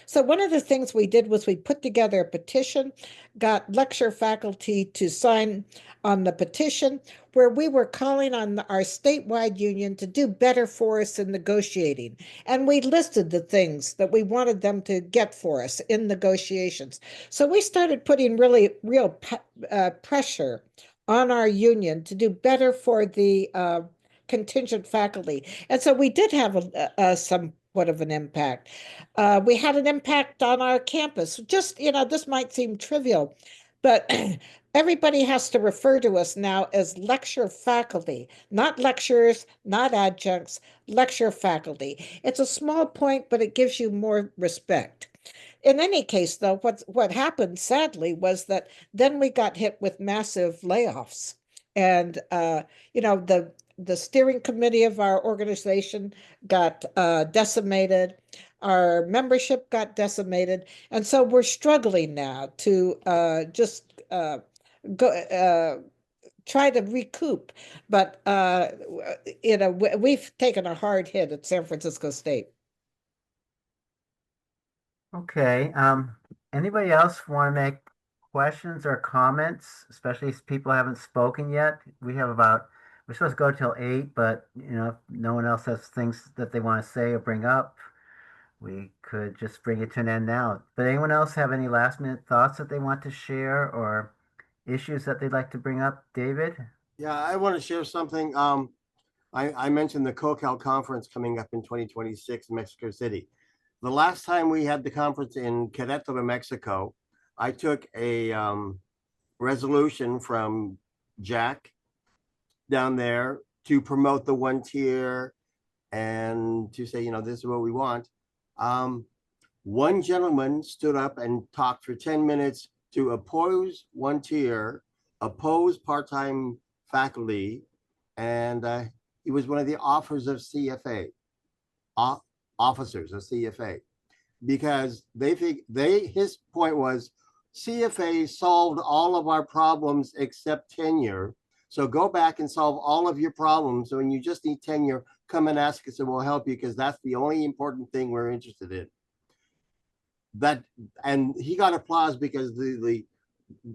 So one of the things we did was we put together a petition, got lecture faculty to sign on the petition, where we were calling on our statewide union to do better for us in negotiating. And we listed the things that we wanted them to get for us in negotiations. So we started putting real pressure on our union to do better for the contingent faculty. And so we did have somewhat of an impact. We had an impact on our campus. Just, this might seem trivial, but everybody has to refer to us now as lecture faculty, not lecturers, not adjuncts, lecture faculty. It's a small point, but it gives you more respect. In any case, though, what happened, sadly, was that then we got hit with massive layoffs. And, the steering committee of our organization got decimated. Our membership got decimated. And so we're struggling now to try to recoup. But, we've taken a hard hit at San Francisco State. Okay. Anybody else want to make questions or comments, especially if people haven't spoken yet? We're supposed to go till 8, but if no one else has things that they want to say or bring up, we could just bring it to an end now. But anyone else have any last minute thoughts that they want to share or issues that they'd like to bring up? David? Yeah, I want to share something. I mentioned the COCAL conference coming up in 2026 in Mexico City. The last time we had the conference in Querétaro, Mexico, I took a resolution from Jack down there to promote the one tier and to say, this is what we want. One gentleman stood up and talked for 10 minutes to oppose one tier, oppose part-time faculty, and he was one of the officers of CFA, because his point was CFA solved all of our problems except tenure. So go back and solve all of your problems. So when you just need tenure, come and ask us and we'll help you, because that's the only important thing we're interested in. And he got applause because the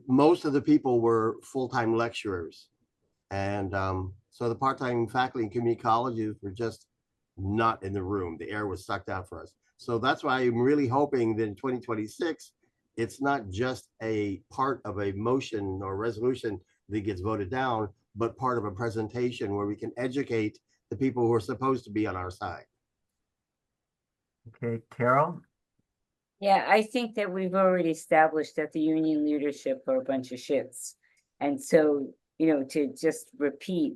most of the people were full-time lecturers. And so the part-time faculty in community colleges were just not in the room. The air was sucked out for us. So that's why I'm really hoping that in 2026, it's not just a part of a motion or resolution that gets voted down, but part of a presentation where we can educate the people who are supposed to be on our side. Okay, Carol? Yeah, I think that we've already established that the union leadership are a bunch of shits. And so, to just repeat,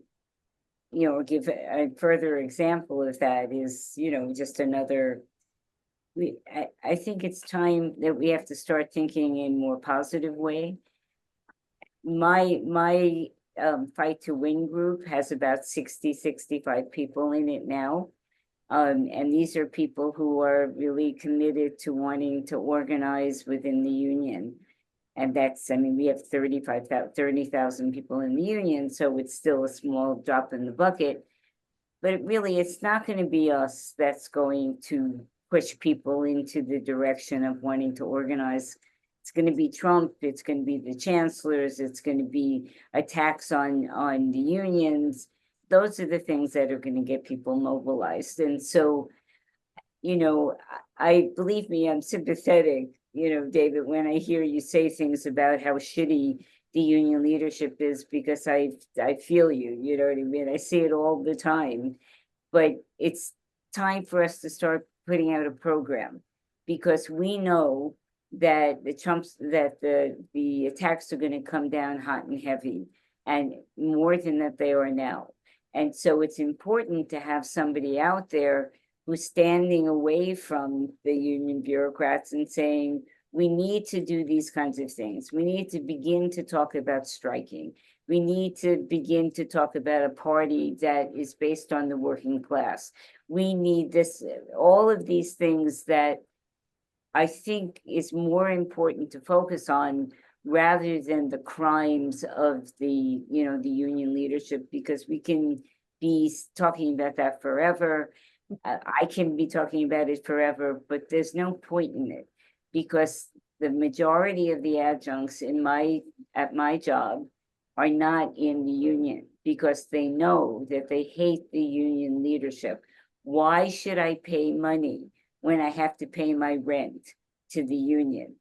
give a further example of that is, just another, I think it's time that we have to start thinking in a more positive way. My Fight to Win group has about 65 people in it now. And these are people who are really committed to wanting to organize within the union. And we have 30,000 people in the union, so it's still a small drop in the bucket. But it's not going to be us that's going to push people into the direction of wanting to organize. It's going to be Trump, it's going to be the chancellors, it's going to be attacks on the unions. Those are the things that are going to get people mobilized. And so, believe me, I'm sympathetic, David, when I hear you say things about how shitty the union leadership is, because I feel you, you know what I mean? I see it all the time, but it's time for us to start putting out a program, because we know that the attacks are going to come down hot and heavy, and more than that they are now. And so it's important to have somebody out there who's standing away from the union bureaucrats and saying, we need to do these kinds of things. We need to begin to talk about striking. We need to begin to talk about a party that is based on the working class. We need all of these things that I think is more important to focus on, rather than the crimes of the union leadership, because we can be talking about that forever. I can be talking about it forever, but there's no point in it, because the majority of the adjuncts at my job are not in the union, because they know that they hate the union leadership. Why should I pay money when I have to pay my rent to the union?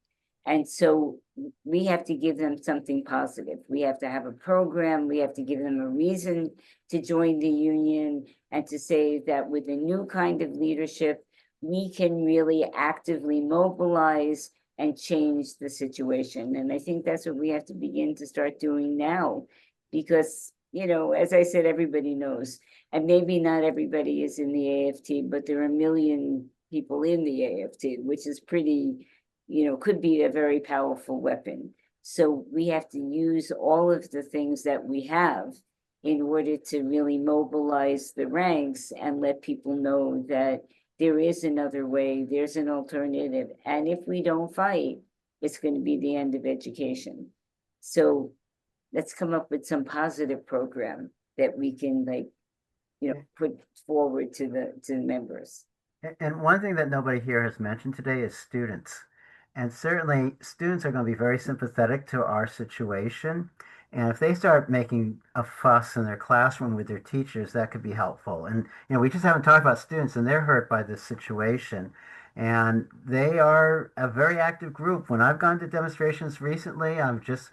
And so we have to give them something positive. We have to have a program. We have to give them a reason to join the union, and to say that with a new kind of leadership, we can really actively mobilize and change the situation. And I think that's what we have to begin to start doing now, because, as I said, everybody knows, and maybe not everybody is in the AFT, but there are a million people in the AFT, which is pretty, could be a very powerful weapon. So we have to use all of the things that we have in order to really mobilize the ranks and let people know that there is another way, there's an alternative. And if we don't fight, it's going to be the end of education. So let's come up with some positive program that we can, like, put forward to the members. And one thing that nobody here has mentioned today is students. And certainly students are going to be very sympathetic to our situation. And if they start making a fuss in their classroom with their teachers, that could be helpful. And we just haven't talked about students, and they're hurt by this situation. And they are a very active group. When I've gone to demonstrations recently, I'm just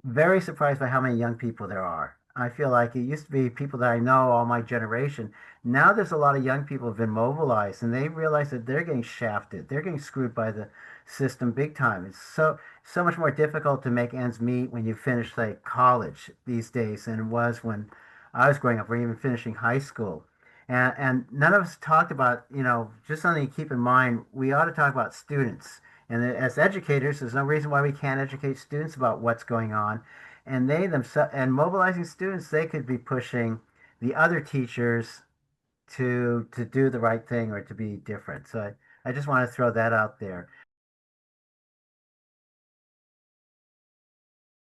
very surprised by how many young people there are. I feel like it used to be people that I know all my generation. Now there's a lot of young people who've been mobilized, and they realize that they're getting shafted. They're getting screwed by the system big time. It's so much more difficult to make ends meet when you finish like college these days than it was when I was growing up, or even finishing high school. And none of us talked about, just something to keep in mind. We ought to talk about students. And as educators, there's no reason why we can't educate students about what's going on. And they themselves, and mobilizing students, they could be pushing the other teachers to do the right thing or to be different. So I just want to throw that out there.